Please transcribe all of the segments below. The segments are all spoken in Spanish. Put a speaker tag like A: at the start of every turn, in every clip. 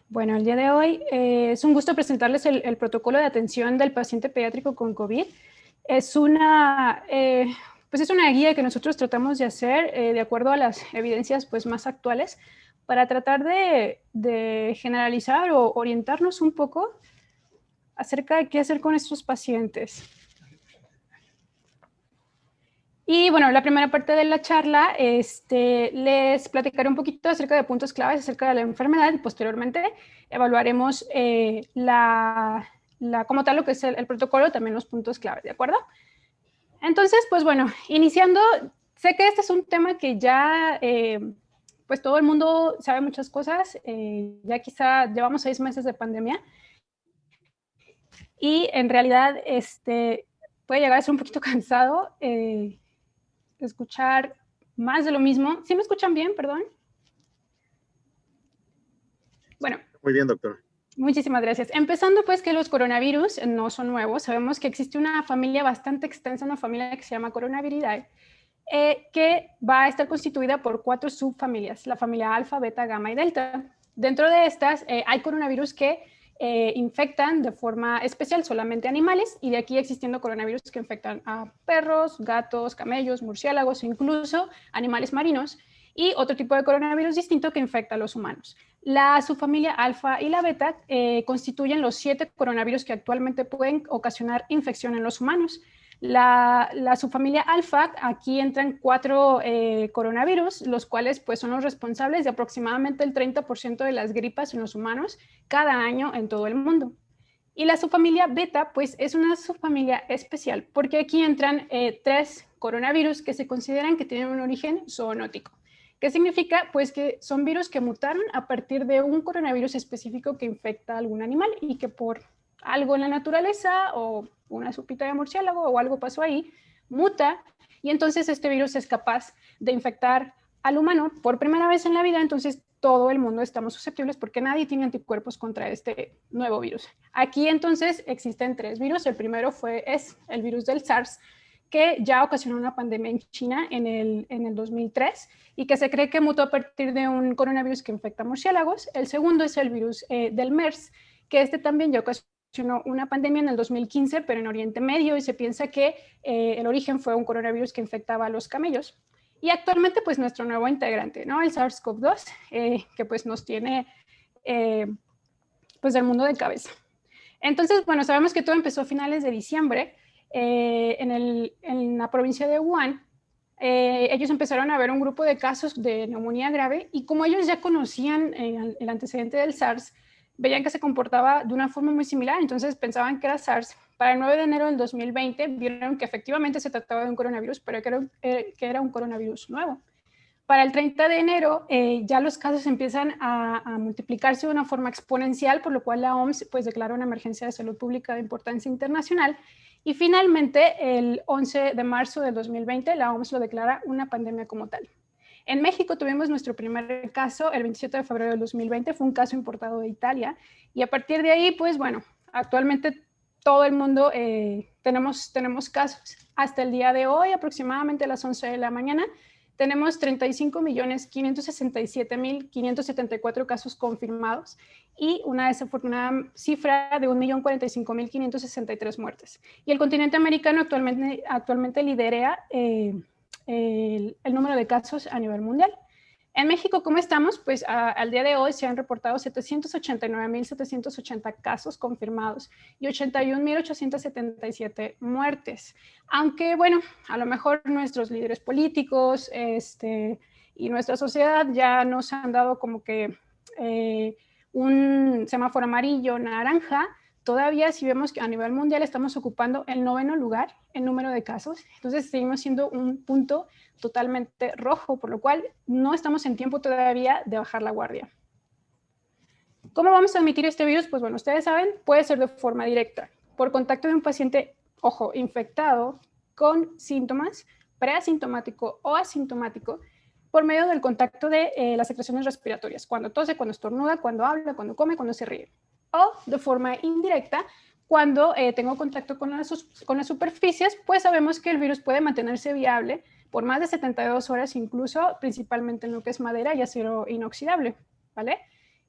A: Bueno, el día de hoy es un gusto presentarles el protocolo de atención del paciente pediátrico con COVID. Es pues es una guía que nosotros tratamos de hacer de acuerdo a las evidencias pues, más actuales para tratar de generalizar o orientarnos un poco acerca de qué hacer con estos pacientes. Y bueno, la primera parte de la charla les platicaré un poquito acerca de puntos claves acerca de la enfermedad y posteriormente evaluaremos como tal lo que es el protocolo, también los puntos claves, ¿de acuerdo? Entonces, pues bueno, iniciando, sé que este es un tema que ya pues todo el mundo sabe muchas cosas, ya quizá llevamos 6 meses de pandemia y en realidad puede llegar a ser un poquito cansado escuchar más de lo mismo. ¿Sí me escuchan bien? Perdón. Bueno.
B: Muy bien, doctor.
A: Muchísimas gracias. Empezando pues que los coronavirus no son nuevos. Sabemos que existe una familia bastante extensa, una familia que se llama Coronaviridae, que va a estar constituida por 4 subfamilias, la familia alfa, beta, gamma y delta. Dentro de estas hay coronavirus que infectan de forma especial solamente animales y de aquí existiendo coronavirus que infectan a perros, gatos, camellos, murciélagos, incluso animales marinos y otro tipo de coronavirus distinto que infecta a los humanos. La subfamilia alfa y la beta constituyen los 7 coronavirus que actualmente pueden ocasionar infección en los humanos. La subfamilia alfa, aquí entran 4 coronavirus, los cuales pues, son los responsables de aproximadamente el 30% de las gripas en los humanos cada año en todo el mundo. Y la subfamilia beta, pues es una subfamilia especial, porque aquí entran 3 coronavirus que se consideran que tienen un origen zoonótico. ¿Qué significa? Pues que son virus que mutaron a partir de un coronavirus específico que infecta a algún animal y que por algo en la naturaleza o una sopita de murciélago o algo pasó ahí, muta y entonces este virus es capaz de infectar al humano por primera vez en la vida, entonces todo el mundo estamos susceptibles porque nadie tiene anticuerpos contra este nuevo virus. Aquí entonces existen 3 virus, el primero es el virus del SARS, que ya ocasionó una pandemia en China en el 2003 y que se cree que mutó a partir de un coronavirus que infecta murciélagos. El segundo es el virus del MERS, que también ya ocasionó una pandemia en el 2015, pero en Oriente Medio, y se piensa que el origen fue un coronavirus que infectaba a los camellos. Y actualmente, pues, nuestro nuevo integrante, ¿no? El SARS-CoV-2, que pues nos tiene, pues, del mundo de cabeza. Entonces, bueno, sabemos que todo empezó a finales de diciembre en la provincia de Wuhan. Ellos empezaron a ver un grupo de casos de neumonía grave y como ellos ya conocían el antecedente del SARS, veían que se comportaba de una forma muy similar, entonces pensaban que era SARS. Para el 9 de enero del 2020 vieron que efectivamente se trataba de un coronavirus, pero que era un coronavirus nuevo. Para el 30 de enero ya los casos empiezan a multiplicarse de una forma exponencial, por lo cual la OMS pues, declaró una emergencia de salud pública de importancia internacional. Y finalmente, el 11 de marzo del 2020, la OMS lo declara una pandemia como tal. En México tuvimos nuestro primer caso el 27 de febrero del 2020, fue un caso importado de Italia. Y a partir de ahí, pues bueno, actualmente todo el mundo tenemos casos. Hasta el día de hoy, aproximadamente a las 11 de la mañana, tenemos 35.567.574 casos confirmados y una desafortunada cifra de 1.045.563 muertes. Y el continente americano actualmente lidera el número de casos a nivel mundial. En México, ¿cómo estamos? Pues al día de hoy se han reportado 789.780 casos confirmados y 81.877 muertes. Aunque, bueno, a lo mejor nuestros líderes políticos y nuestra sociedad ya nos han dado como que un semáforo amarillo, naranja, todavía si vemos que a nivel mundial estamos ocupando el 9º lugar en número de casos, entonces seguimos siendo un punto totalmente rojo, por lo cual no estamos en tiempo todavía de bajar la guardia. ¿Cómo vamos a transmitir este virus? Pues bueno, ustedes saben, puede ser de forma directa, por contacto de un paciente, ojo, infectado con síntomas, preasintomático o asintomático, por medio del contacto de las secreciones respiratorias, cuando tose, cuando estornuda, cuando habla, cuando come, cuando se ríe. O de forma indirecta, cuando tengo contacto con las superficies, pues sabemos que el virus puede mantenerse viable por más de 72 horas, incluso principalmente en lo que es madera y acero inoxidable, ¿vale?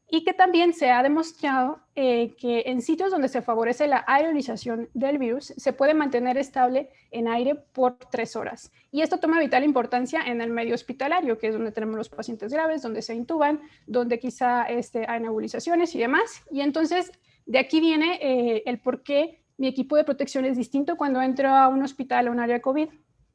A: y que también se ha demostrado que en sitios donde se favorece la aerolización del virus se puede mantener estable en aire por 3 horas. Y esto toma vital importancia en el medio hospitalario, que es donde tenemos los pacientes graves, donde se intuban, donde quizá hay nebulizaciones y demás. Y entonces de aquí viene el por qué mi equipo de protección es distinto cuando entro a un hospital o un área COVID,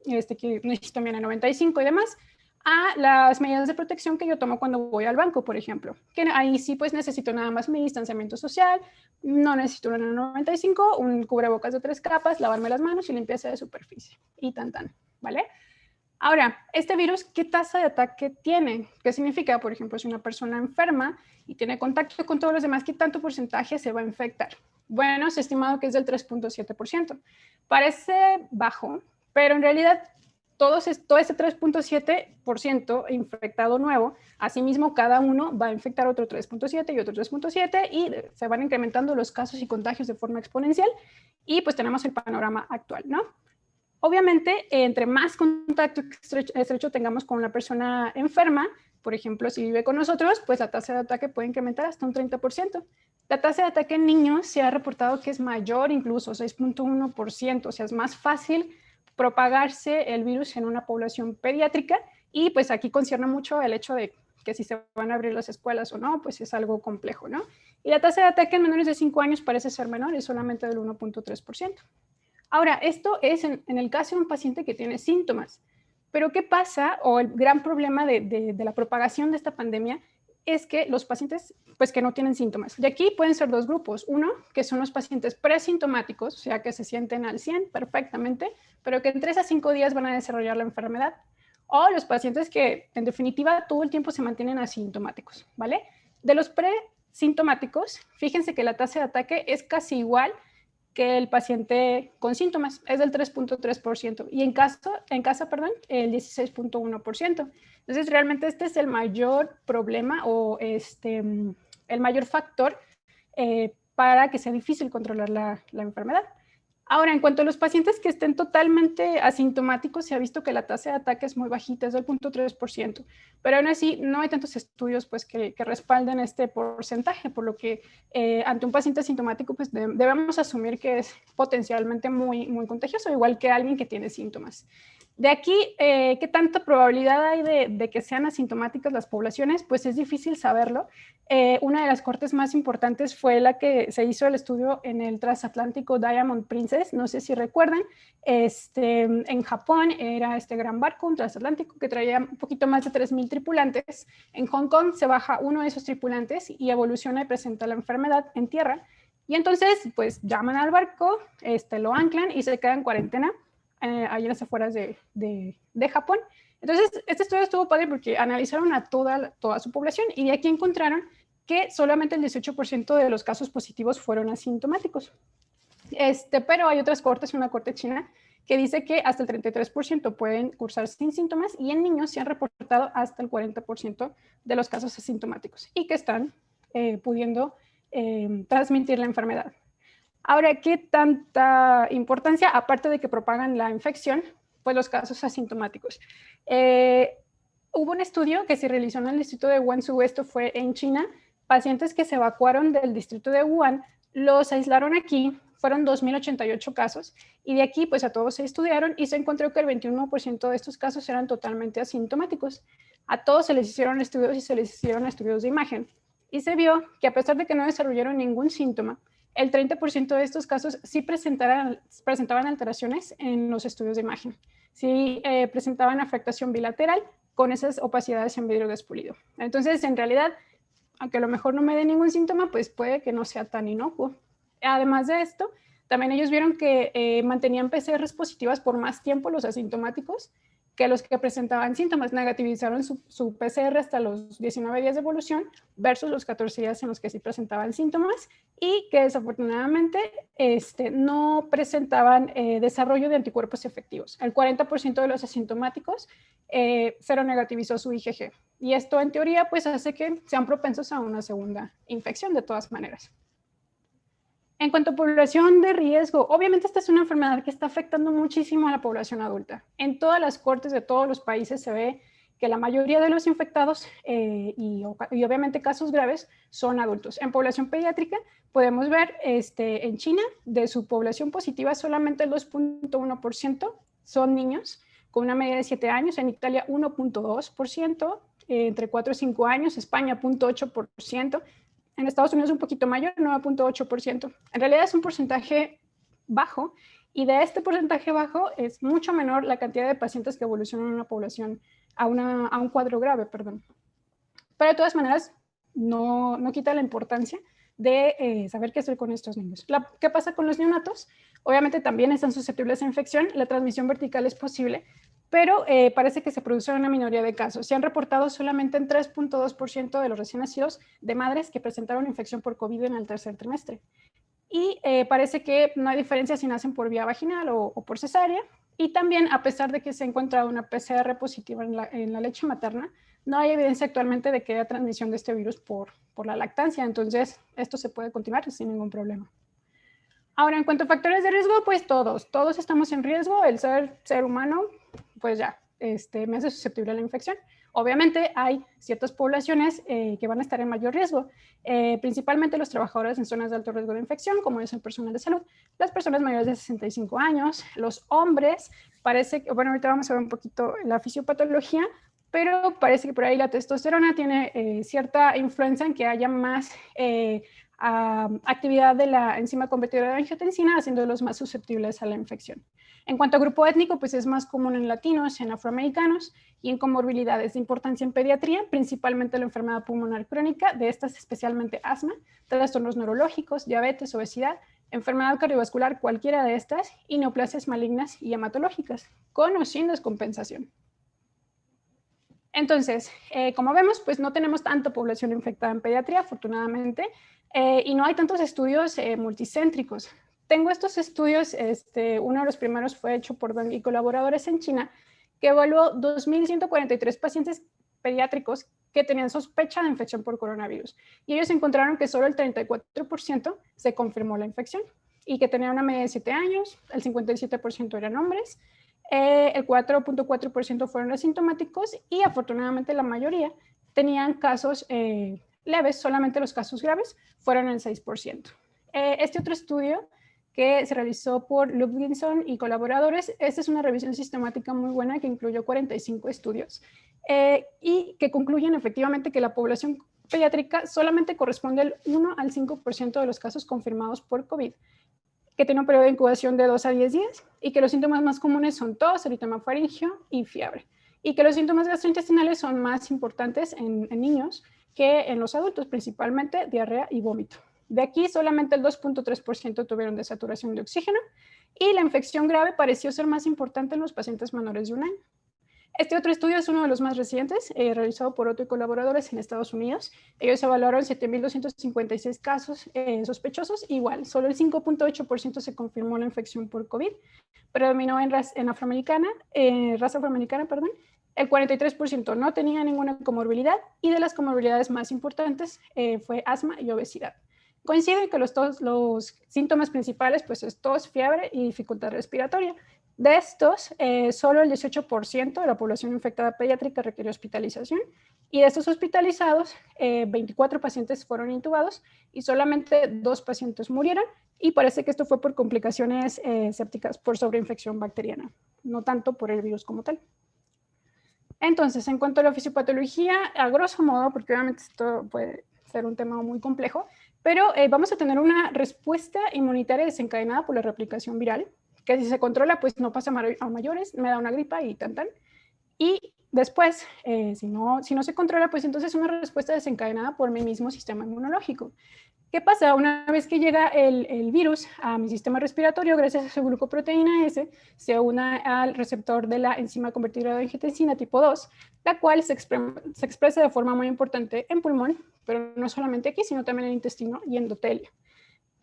A: que necesito mi N95 y demás, a las medidas de protección que yo tomo cuando voy al banco, por ejemplo. Que ahí sí pues necesito nada más mi distanciamiento social, no necesito un N95, un cubrebocas de 3 capas, lavarme las manos y limpieza de superficie. Y tan, ¿vale? Ahora, este virus, ¿qué tasa de ataque tiene? ¿Qué significa? Por ejemplo, si una persona enferma y tiene contacto con todos los demás, ¿qué tanto porcentaje se va a infectar? Bueno, se ha estimado que es del 3.7%. Parece bajo, pero en realidad todo ese 3.7% infectado nuevo, asimismo cada uno va a infectar otro 3.7 y otro 3.7 y se van incrementando los casos y contagios de forma exponencial y pues tenemos el panorama actual, ¿no? Obviamente, entre más contacto estrecho tengamos con una persona enferma, por ejemplo, si vive con nosotros, pues la tasa de ataque puede incrementar hasta un 30%. La tasa de ataque en niños se ha reportado que es mayor, incluso 6.1%, o sea, es más fácil propagarse el virus en una población pediátrica y pues aquí concierne mucho el hecho de que si se van a abrir las escuelas o no, pues es algo complejo, ¿no? Y la tasa de ataque en menores de 5 años parece ser menor, es solamente del 1.3%. Ahora, esto es en el caso de un paciente que tiene síntomas, pero ¿qué pasa? O el gran problema de la propagación de esta pandemia es que los pacientes pues que no tienen síntomas. De aquí pueden ser dos grupos. Uno, que son los pacientes presintomáticos, o sea, que se sienten al 100 perfectamente, pero que en 3 a 5 días van a desarrollar la enfermedad. O los pacientes que en definitiva todo el tiempo se mantienen asintomáticos, ¿vale? De los presintomáticos, fíjense que la tasa de ataque es casi igual que el paciente con síntomas, es del 3.3%, y en casa, el 16.1%. Entonces, realmente este es el mayor problema o el mayor factor para que sea difícil controlar la enfermedad. Ahora, en cuanto a los pacientes que estén totalmente asintomáticos, se ha visto que la tasa de ataque es muy bajita, es del 0.3%, pero aún así no hay tantos estudios pues, que respalden este porcentaje, por lo que ante un paciente asintomático pues, debemos asumir que es potencialmente muy, muy contagioso, igual que alguien que tiene síntomas. De aquí, ¿qué tanta probabilidad hay de que sean asintomáticas las poblaciones? Pues es difícil saberlo. Una de las cortes más importantes fue la que se hizo el estudio en el transatlántico Diamond Princess, no sé si recuerdan, en Japón era este gran barco, un transatlántico que traía un poquito más de 3,000 tripulantes. En Hong Kong se baja uno de esos tripulantes y evoluciona y presenta la enfermedad en tierra. Y entonces, pues llaman al barco, lo anclan y se queda en cuarentena ahí en las afueras de Japón. Entonces, este estudio estuvo padre porque analizaron a toda su población y de aquí encontraron que solamente el 18% de los casos positivos fueron asintomáticos. Pero hay otras cortes, una corte china, que dice que hasta el 33% pueden cursar sin síntomas y en niños se han reportado hasta el 40% de los casos asintomáticos y que están pudiendo transmitir la enfermedad. Ahora, ¿qué tanta importancia, aparte de que propagan la infección, pues los casos asintomáticos? Hubo un estudio que se realizó en el distrito de Guangzhou, esto fue en China, pacientes que se evacuaron del distrito de Wuhan, los aislaron aquí, fueron 2,088 casos, y de aquí pues a todos se estudiaron y se encontró que el 21% de estos casos eran totalmente asintomáticos. A todos se les hicieron estudios y se les hicieron estudios de imagen. Y se vio que a pesar de que no desarrollaron ningún síntoma, el 30% de estos casos sí presentaban alteraciones en los estudios de imagen. Sí presentaban afectación bilateral con esas opacidades en vidrio despulido. Entonces, en realidad, aunque a lo mejor no me dé ningún síntoma, pues puede que no sea tan inocuo. Además de esto, también ellos vieron que mantenían PCRs positivas por más tiempo los asintomáticos que los que presentaban síntomas. Negativizaron su PCR hasta los 19 días de evolución versus los 14 días en los que sí presentaban síntomas y que desafortunadamente no presentaban desarrollo de anticuerpos efectivos. El 40% de los asintomáticos cero negativizó su IgG y esto en teoría pues hace que sean propensos a una segunda infección de todas maneras. En cuanto a población de riesgo, obviamente esta es una enfermedad que está afectando muchísimo a la población adulta. En todas las cortes de todos los países se ve que la mayoría de los infectados y obviamente casos graves son adultos. En población pediátrica podemos ver en China, de su población positiva, solamente el 2.1% son niños, con una media de 7 años, en Italia 1.2%, entre 4 y 5 años, España 0.8%, en Estados Unidos un poquito mayor, 9.8%. En realidad es un porcentaje bajo, y de este porcentaje bajo es mucho menor la cantidad de pacientes que evolucionan en una población a un cuadro grave, perdón. Pero de todas maneras, no quita la importancia de saber qué hacer con estos niños. ¿Qué pasa con los neonatos? Obviamente también están susceptibles a infección, la transmisión vertical es posible, pero parece que se produce en una minoría de casos. Se han reportado solamente en 3.2% de los recién nacidos de madres que presentaron infección por COVID en el tercer trimestre. Y parece que no hay diferencia si nacen por vía vaginal o por cesárea. Y también, a pesar de que se ha encontrado una PCR positiva en la leche materna, no hay evidencia actualmente de que haya transmisión de este virus por la lactancia. Entonces, esto se puede continuar sin ningún problema. Ahora, en cuanto a factores de riesgo, pues todos estamos en riesgo. El ser humano, pues ya, me hace susceptible a la infección. Obviamente hay ciertas poblaciones que van a estar en mayor riesgo, principalmente los trabajadores en zonas de alto riesgo de infección, como es el personal de salud, las personas mayores de 65 años, los hombres, parece que, bueno, ahorita vamos a ver un poquito la fisiopatología, pero parece que por ahí la testosterona tiene cierta influencia en que haya más actividad de la enzima convertidora de angiotensina, haciéndolos más susceptibles a la infección. En cuanto a grupo étnico, pues es más común en latinos, en afroamericanos y en comorbilidades de importancia en pediatría, principalmente la enfermedad pulmonar crónica, de estas especialmente asma, trastornos neurológicos, diabetes, obesidad, enfermedad cardiovascular, cualquiera de estas, y neoplasias malignas y hematológicas, con o sin descompensación. Entonces, como vemos, pues no tenemos tanta población infectada en pediatría, afortunadamente, y no hay tantos estudios multicéntricos. Tengo estos estudios, uno de los primeros fue hecho por Deng y colaboradores en China, que evaluó 2.143 pacientes pediátricos que tenían sospecha de infección por coronavirus. Y ellos encontraron que solo el 34% se confirmó la infección y que tenían una media de 7 años, el 57% eran hombres, el 4.4% fueron asintomáticos y afortunadamente la mayoría tenían casos leves, solamente los casos graves fueron el 6%. Este otro estudio que se realizó por Ludwigson y colaboradores, esta es una revisión sistemática muy buena que incluyó 45 estudios y que concluyen efectivamente que la población pediátrica solamente corresponde al 1 al 5% de los casos confirmados por COVID, que tiene un periodo de incubación de 2 a 10 días y que los síntomas más comunes son tos, eritema faríngeo y fiebre, y que los síntomas gastrointestinales son más importantes en niños que en los adultos, principalmente diarrea y vómito. De aquí solamente el 2.3% tuvieron desaturación de oxígeno y la infección grave pareció ser más importante en los pacientes menores de 1 año. Este otro estudio es uno de los más recientes, realizado por Otto y colaboradores en Estados Unidos. Ellos evaluaron 7.256 casos sospechosos. Igual, solo el 5.8% se confirmó la infección por COVID. Predominó en raza afroamericana, el 43% no tenía ninguna comorbilidad y de las comorbilidades más importantes fue asma y obesidad. Coincide que los síntomas principales pues, es tos, fiebre y dificultad respiratoria. De estos, solo el 18% de la población infectada pediátrica requirió hospitalización y de estos hospitalizados, 24 pacientes fueron intubados y solamente 2 pacientes murieron y parece que esto fue por complicaciones sépticas por sobreinfección bacteriana, no tanto por el virus como tal. Entonces, en cuanto a la fisiopatología, a grosso modo, porque obviamente esto puede ser un tema muy complejo, pero vamos a tener una respuesta inmunitaria desencadenada por la replicación viral, que si se controla, pues no pasa a mayores, me da una gripa y tan. Y después, si no se controla, pues entonces una respuesta desencadenada por mi mismo sistema inmunológico. ¿Qué pasa? Una vez que llega el virus a mi sistema respiratorio, gracias a su glucoproteína S, se une al receptor de la enzima convertidora de angiotensina tipo 2, la cual se expresa de forma muy importante en pulmón, pero no solamente aquí, sino también en intestino y endotelio.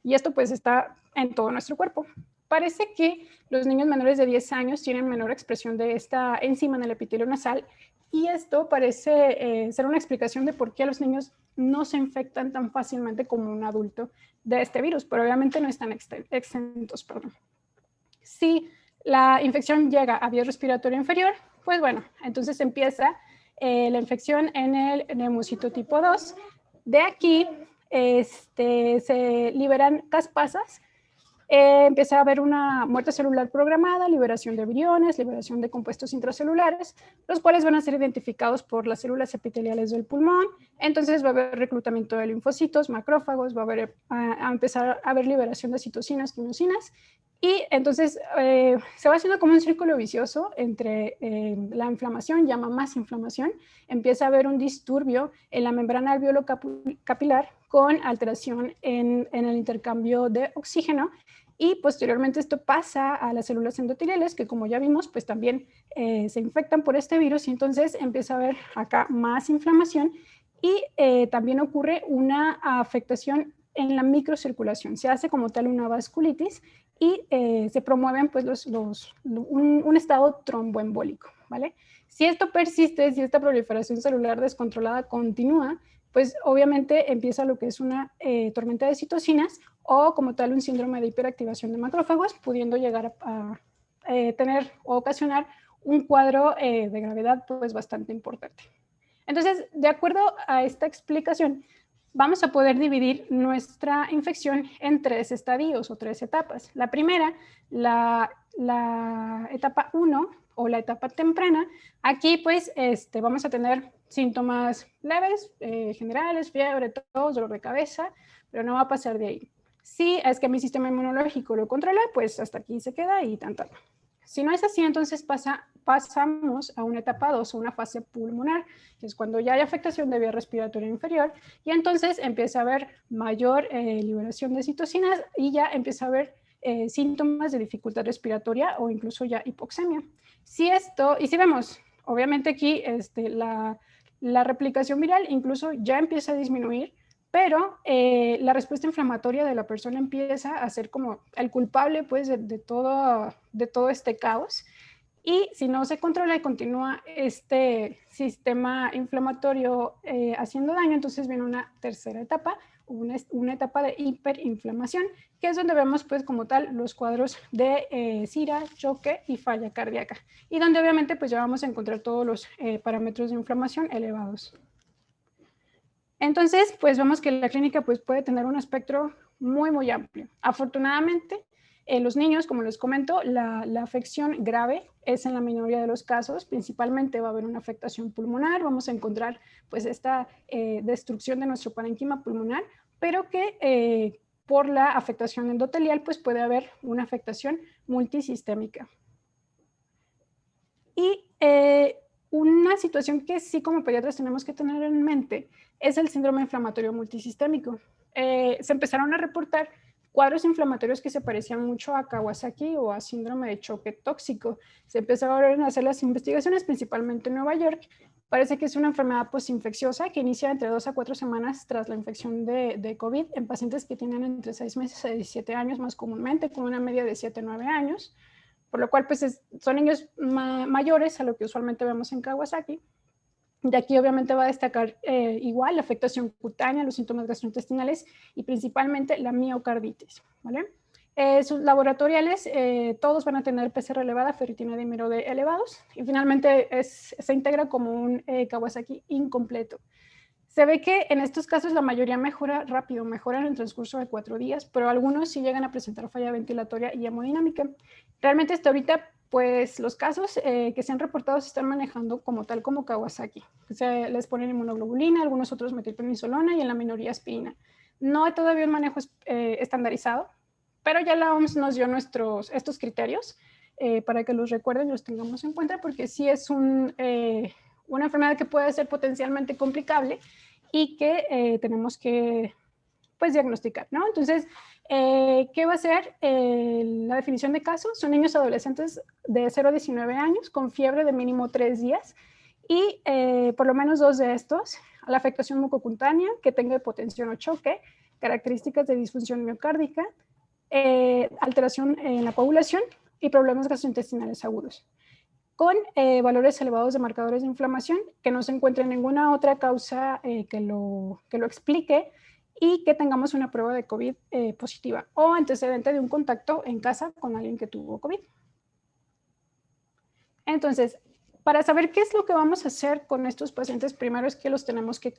A: Y esto pues está en todo nuestro cuerpo. Parece que los niños menores de 10 años tienen menor expresión de esta enzima en el epitelio nasal y esto parece ser una explicación de por qué los niños no se infectan tan fácilmente como un adulto de este virus, pero obviamente no están exentos. Si la infección llega a vía respiratoria inferior, pues bueno, entonces empieza la infección en el neumocito tipo 2. De aquí se liberan caspasas. Empieza a haber una muerte celular programada, liberación de viriones, liberación de compuestos intracelulares, los cuales van a ser identificados por las células epiteliales del pulmón. Entonces va a haber reclutamiento de linfocitos, macrófagos, va a haber, a empezar a haber liberación de citocinas, quimosinas, y entonces se va haciendo como un círculo vicioso entre la inflamación, llama más inflamación, empieza a haber un disturbio en la membrana alveolo capilar con alteración en el intercambio de oxígeno, y posteriormente esto pasa a las células endoteliales, que como ya vimos, pues también se infectan por este virus, y entonces empieza a haber acá más inflamación, y también ocurre una afectación en la microcirculación. Se hace como tal una vasculitis y se promueven pues un estado tromboembólico, ¿vale? Si esto persiste, si esta proliferación celular descontrolada continúa, pues obviamente empieza lo que es una tormenta de citocinas o como tal un síndrome de hiperactivación de macrófagos, pudiendo llegar a tener o ocasionar un cuadro de gravedad pues bastante importante. Entonces, de acuerdo a esta explicación, vamos a poder dividir nuestra infección en 3 estadios o 3 etapas. La primera, la etapa 1 o la etapa temprana. Aquí pues vamos a tener síntomas leves, generales, fiebre, tos, dolor de cabeza, pero no va a pasar de ahí. Si es que mi sistema inmunológico lo controla, pues hasta aquí se queda y tan. Si no es así, entonces pasamos a una etapa 2 o una fase pulmonar, que es cuando ya hay afectación de vía respiratoria inferior, y entonces empieza a haber mayor liberación de citocinas y ya empieza a haber síntomas de dificultad respiratoria o incluso ya hipoxemia. Si vemos, obviamente aquí la replicación viral incluso ya empieza a disminuir, pero la respuesta inflamatoria de la persona empieza a ser como el culpable pues de todo este caos, y si no se controla y continúa este sistema inflamatorio haciendo daño, entonces viene una tercera etapa, una etapa de hiperinflamación, que es donde vemos pues como tal los cuadros de SIRA, choque y falla cardíaca, y donde obviamente pues ya vamos a encontrar todos los parámetros de inflamación elevados. Entonces, pues vemos que la clínica pues, puede tener un espectro muy, muy amplio. Afortunadamente, en los niños, como les comento, la afección grave es en la minoría de los casos. Principalmente va a haber una afectación pulmonar, vamos a encontrar pues esta destrucción de nuestro parénquima pulmonar, pero que por la afectación endotelial pues puede haber una afectación multisistémica. Y una situación que sí como pediatras tenemos que tener en mente es el síndrome inflamatorio multisistémico. Se empezaron a reportar cuadros inflamatorios que se parecían mucho a Kawasaki o a síndrome de choque tóxico. Se empezaron a hacer las investigaciones, principalmente en Nueva York. Parece que es una enfermedad postinfecciosa que inicia entre 2 a 4 semanas tras la infección de COVID en pacientes que tienen entre 6 meses a 17 años más comúnmente, con una media de 7 a 9 años. Por lo cual pues son niños mayores a lo que usualmente vemos en Kawasaki. De aquí obviamente va a destacar igual la afectación cutánea, los síntomas gastrointestinales y principalmente la miocarditis, ¿vale? Sus laboratoriales, todos van a tener PCR elevada, ferritina dímero D elevados, y finalmente se integra como un Kawasaki incompleto. Se ve que en estos casos la mayoría mejora rápido, mejoran en el transcurso de 4 días, pero algunos sí llegan a presentar falla ventilatoria y hemodinámica. Realmente hasta ahorita, pues los casos que se han reportado se están manejando como tal como Kawasaki. Se les ponen inmunoglobulina, algunos otros metilprednisolona y en la minoría aspirina. No hay todavía un manejo estandarizado, pero ya la OMS nos dio estos criterios para que los recuerden y los tengamos en cuenta, porque sí es una enfermedad que puede ser potencialmente complicable y que tenemos que pues, diagnosticar, ¿no? Entonces, ¿qué va a ser la definición de casos? Son niños adolescentes de 0 a 19 años con fiebre de mínimo 3 días y por lo menos 2 de estos, la afectación mucocutánea, que tenga hipotensión o choque, características de disfunción miocárdica, alteración en la coagulación y problemas gastrointestinales agudos, con valores elevados de marcadores de inflamación, que no se encuentre ninguna otra causa que lo explique, y que tengamos una prueba de COVID positiva o antecedente de un contacto en casa con alguien que tuvo COVID. Entonces, Para saber qué es lo que vamos a hacer con estos pacientes, primero es que los tenemos que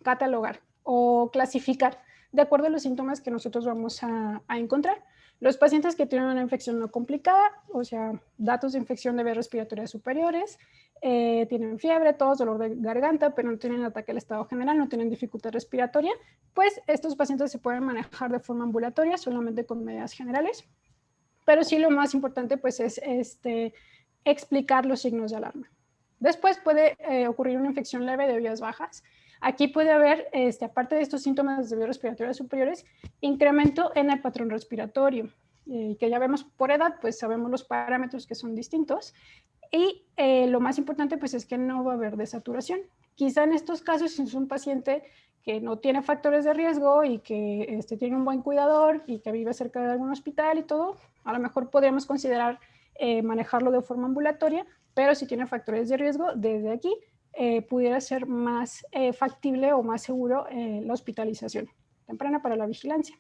A: catalogar o clasificar de acuerdo a los síntomas que nosotros vamos a encontrar. Los pacientes que tienen una infección no complicada, o sea, datos de infección de vías respiratorias superiores, tienen fiebre, tos, dolor de garganta, pero no tienen ataque al estado general, no tienen dificultad respiratoria, pues estos pacientes se pueden manejar de forma ambulatoria, solamente con medidas generales. Pero sí lo más importante pues es explicar los signos de alarma. Después puede ocurrir una infección leve de vías bajas. Aquí puede haber, aparte de estos síntomas de vías respiratorias superiores, incremento en el patrón respiratorio, que ya vemos por edad, pues sabemos los parámetros que son distintos. Y lo más importante pues es que no va a haber desaturación. Quizá en estos casos, si es un paciente que no tiene factores de riesgo y que tiene un buen cuidador y que vive cerca de algún hospital y todo, a lo mejor podríamos considerar manejarlo de forma ambulatoria, pero si tiene factores de riesgo, desde aquí pudiera ser más factible o más seguro la hospitalización temprana para la vigilancia.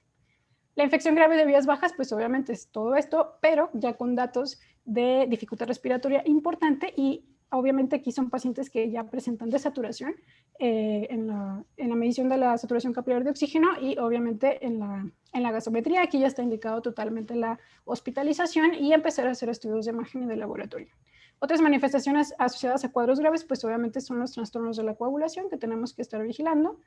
A: La infección grave de vías bajas, pues obviamente es todo esto, pero ya con datos de dificultad respiratoria importante y obviamente aquí son pacientes que ya presentan desaturación en la medición de la saturación capilar de oxígeno y obviamente en la gasometría. Aquí ya está indicado totalmente la hospitalización y empezar a hacer estudios de imagen y de laboratorio. Otras manifestaciones asociadas a cuadros graves, pues obviamente son los trastornos de la coagulación que tenemos que estar vigilando.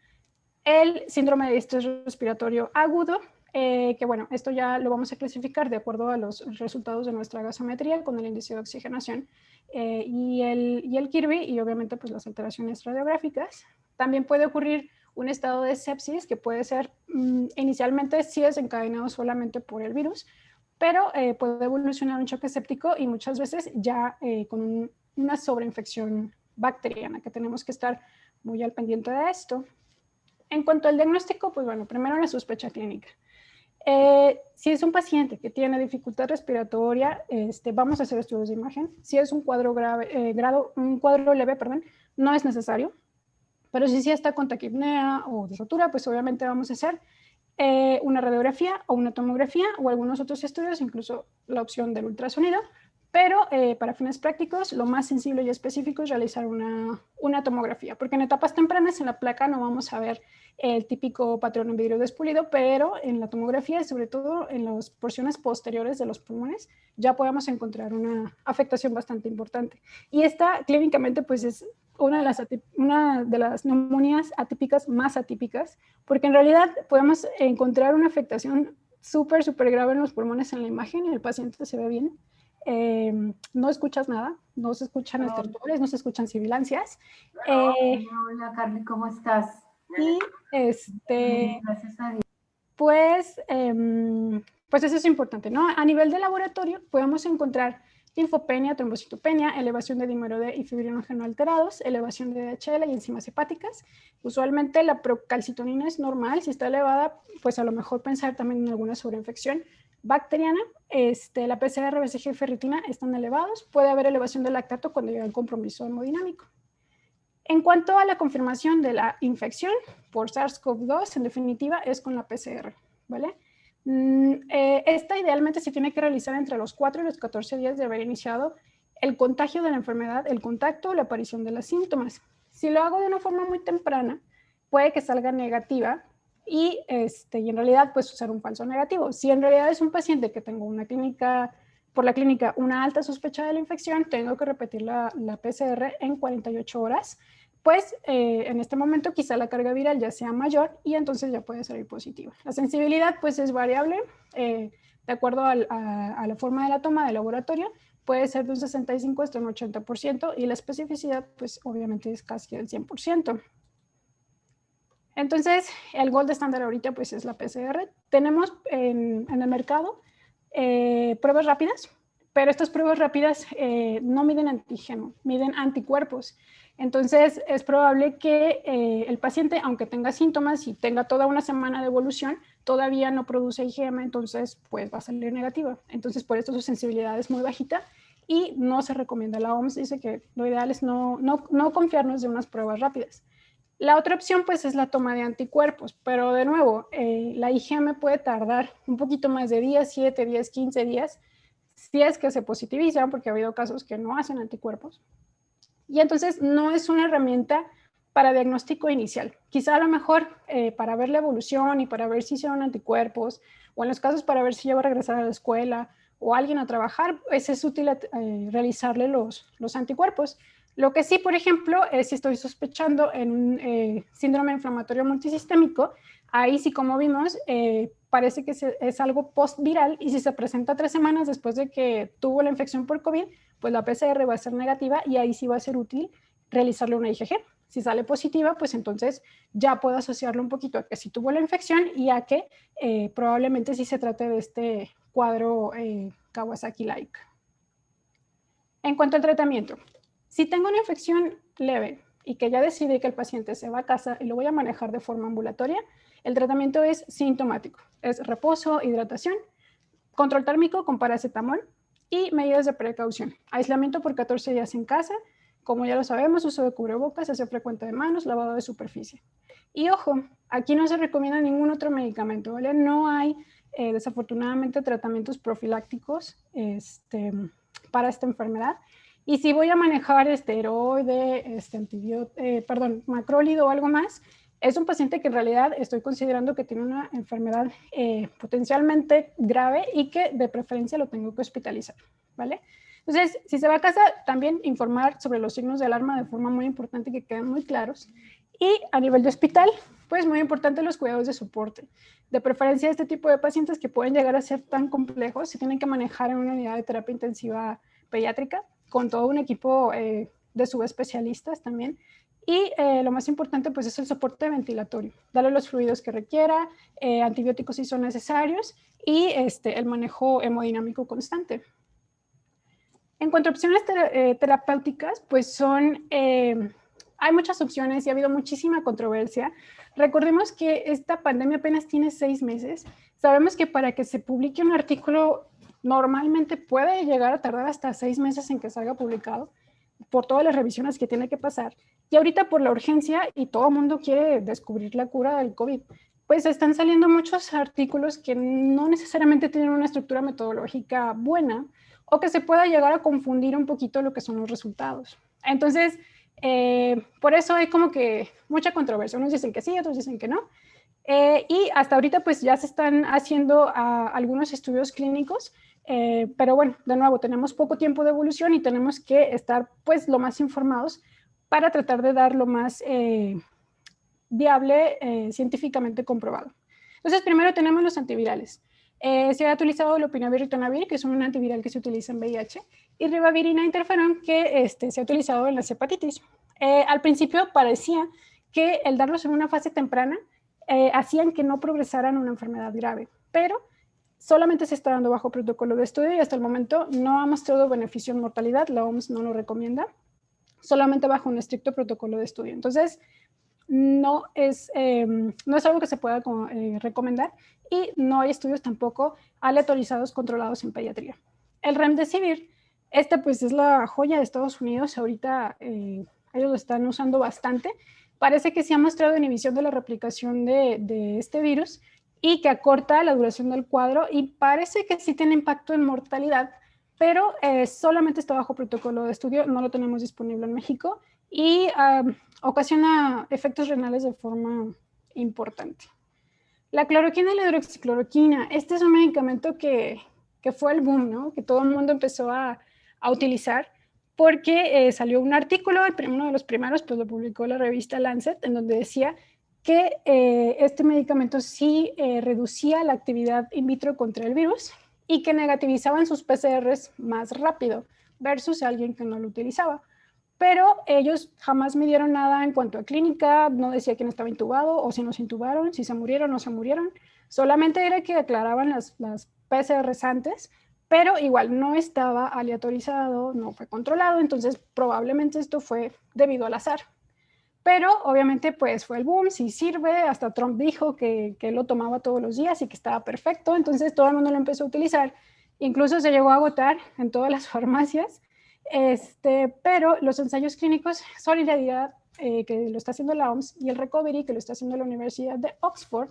A: El síndrome de estrés respiratorio agudo, que bueno, esto ya lo vamos a clasificar de acuerdo a los resultados de nuestra gasometría con el índice de oxigenación y el Kirby y obviamente pues las alteraciones radiográficas. También puede ocurrir un estado de sepsis que puede ser inicialmente sí desencadenado solamente por el virus, pero puede evolucionar a un choque séptico y muchas veces ya con una sobreinfección bacteriana que tenemos que estar muy al pendiente de esto. En cuanto al diagnóstico, pues bueno, primero la sospecha clínica. Si es un paciente que tiene dificultad respiratoria, vamos a hacer estudios de imagen. Si es un cuadro grave, un cuadro leve, perdón, no es necesario. Pero si sí está con taquipnea o rotura, pues obviamente vamos a hacer una radiografía o una tomografía o algunos otros estudios, incluso la opción del ultrasonido. Pero para fines prácticos, lo más sensible y específico es realizar una tomografía, porque en etapas tempranas en la placa no vamos a ver el típico patrón en vidrio despulido, pero en la tomografía, sobre todo en las porciones posteriores de los pulmones, ya podemos encontrar una afectación bastante importante. Y esta clínicamente pues es una de las neumonías atípicas más atípicas, porque en realidad podemos encontrar una afectación súper grave en los pulmones en la imagen y el paciente se ve bien. No escuchas nada, no se escuchan estertores, no se escuchan sibilancias.
B: Hola, Carly, ¿cómo estás?
A: Y
B: Gracias a Dios.
A: pues, pues eso es importante, ¿no? A nivel de laboratorio podemos encontrar linfopenia, trombocitopenia, elevación de dímero D y fibrinógeno alterados, elevación de DHL y enzimas hepáticas. Usualmente la procalcitonina es normal, si está elevada, pues a lo mejor pensar también en alguna sobreinfección bacteriana. La PCR, BCG y ferritina están elevados. Puede haber elevación del lactato cuando llega el compromiso hemodinámico. En cuanto a la confirmación de la infección por SARS-CoV-2, en definitiva, es con la PCR, ¿vale? Esta idealmente se tiene que realizar entre los 4 y los 14 días de haber iniciado el contagio de la enfermedad, el contacto o la aparición de los síntomas. Si lo hago de una forma muy temprana, puede que salga negativa y en realidad pues usar un falso negativo. Si en realidad es un paciente que tengo por la clínica una alta sospecha de la infección, tengo que repetir la PCR en 48 horas, pues en este momento quizá la carga viral ya sea mayor y entonces ya puede salir positiva. La sensibilidad pues es variable de acuerdo a la forma de la toma del laboratorio, puede ser de un 65 hasta un 80% y la especificidad pues obviamente es casi el 100%. Entonces el gold estándar ahorita pues es la PCR. Tenemos en el mercado pruebas rápidas, pero estas pruebas rápidas no miden antígeno, miden anticuerpos. Entonces es probable que el paciente, aunque tenga síntomas y tenga toda una semana de evolución, todavía no produce IgM, entonces pues va a salir negativa. Entonces por esto su sensibilidad es muy bajita y no se recomienda. La OMS dice que lo ideal es no confiarnos de unas pruebas rápidas. La otra opción pues es la toma de anticuerpos, pero de nuevo, la IgM puede tardar un poquito más de días, 7 días, 15 días. si es que se positivizan, porque ha habido casos que no hacen anticuerpos. Y entonces no es una herramienta para diagnóstico inicial. Quizá a lo mejor para ver la evolución y para ver si hicieron anticuerpos, o en los casos para ver si ya va a regresar a la escuela o alguien a trabajar, pues es útil realizarle los anticuerpos. Lo que sí, por ejemplo, es si estoy sospechando en un síndrome inflamatorio multisistémico, ahí sí, como vimos, parece que es algo post-viral, y si se presenta 3 semanas después de que tuvo la infección por COVID, pues la PCR va a ser negativa y ahí sí va a ser útil realizarle una IgG. Si sale positiva, pues entonces ya puedo asociarlo un poquito a que sí tuvo la infección y a que probablemente sí se trate de este cuadro Kawasaki-like. En cuanto al tratamiento, si tengo una infección leve y que ya decidí que el paciente se va a casa y lo voy a manejar de forma ambulatoria, el tratamiento es sintomático. Es reposo, hidratación, control térmico con paracetamol y medidas de precaución. Aislamiento por 14 días en casa. Como ya lo sabemos, uso de cubrebocas, aseo frecuente de manos, lavado de superficie. Y ojo, aquí no se recomienda ningún otro medicamento, ¿vale? No hay, desafortunadamente, tratamientos profilácticos para esta enfermedad. Y si voy a manejar esteroide, macrólido o algo más, es un paciente que en realidad estoy considerando que tiene una enfermedad potencialmente grave y que de preferencia lo tengo que hospitalizar, ¿vale? Entonces, si se va a casa, también informar sobre los signos de alarma de forma muy importante, que queden muy claros. Y a nivel de hospital, pues muy importante los cuidados de soporte. De preferencia, este tipo de pacientes que pueden llegar a ser tan complejos, se tienen que manejar en una unidad de terapia intensiva pediátrica, con todo un equipo de subespecialistas también. Y lo más importante, pues, es el soporte ventilatorio. Darle los fluidos que requiera, antibióticos si son necesarios, y el manejo hemodinámico constante. En cuanto a opciones terapéuticas, pues hay muchas opciones y ha habido muchísima controversia. Recordemos que esta pandemia apenas tiene 6 meses. Sabemos que para que se publique un artículo normalmente puede llegar a tardar hasta 6 meses en que salga publicado, por todas las revisiones que tiene que pasar. Y ahorita por la urgencia y todo el mundo quiere descubrir la cura del COVID, pues están saliendo muchos artículos que no necesariamente tienen una estructura metodológica buena, o que se pueda llegar a confundir un poquito lo que son los resultados. Entonces, por eso hay como que mucha controversia. Unos dicen que sí, otros dicen que no. Y hasta ahorita pues ya se están haciendo algunos estudios clínicos, pero bueno, de nuevo, tenemos poco tiempo de evolución y tenemos que estar pues lo más informados para tratar de dar lo más viable, científicamente comprobado. Entonces, primero tenemos los antivirales. Se ha utilizado lopinavir y ritonavir, que es un antiviral que se utiliza en VIH, y ribavirina e interferón, que se ha utilizado en las hepatitis. Al principio parecía que el darlos en una fase temprana hacían que no progresaran una enfermedad grave, pero solamente se está dando bajo protocolo de estudio y hasta el momento no ha mostrado beneficio en mortalidad. La OMS no lo recomienda, solamente bajo un estricto protocolo de estudio. Entonces, no es algo que se pueda recomendar, y no hay estudios tampoco aleatorizados controlados en pediatría. El Remdesivir, pues es la joya de Estados Unidos. Ahorita ellos lo están usando bastante. Parece que se ha mostrado inhibición de la replicación de este virus y que acorta la duración del cuadro, y parece que sí tiene impacto en mortalidad, pero solamente está bajo protocolo de estudio, no lo tenemos disponible en México, y ocasiona efectos renales de forma importante. La cloroquina y la hidroxicloroquina, este es un medicamento que fue el boom, ¿no? Que todo el mundo empezó a utilizar, porque salió un artículo, uno de los primeros, pues lo publicó la revista Lancet, en donde decía que este medicamento sí reducía la actividad in vitro contra el virus y que negativizaban sus PCRs más rápido versus alguien que no lo utilizaba. Pero ellos jamás me dieron nada en cuanto a clínica, no decía quién estaba intubado o si nos intubaron, si se murieron o no se murieron. Solamente era que aclaraban las PCRs antes, pero igual no estaba aleatorizado, no fue controlado, entonces probablemente esto fue debido al azar. Pero obviamente pues fue el boom, sí sirve, hasta Trump dijo que lo tomaba todos los días y que estaba perfecto, entonces todo el mundo lo empezó a utilizar, incluso se llegó a agotar en todas las farmacias. Pero los ensayos clínicos, Solidaridad, que lo está haciendo la OMS, y el Recovery, que lo está haciendo la Universidad de Oxford,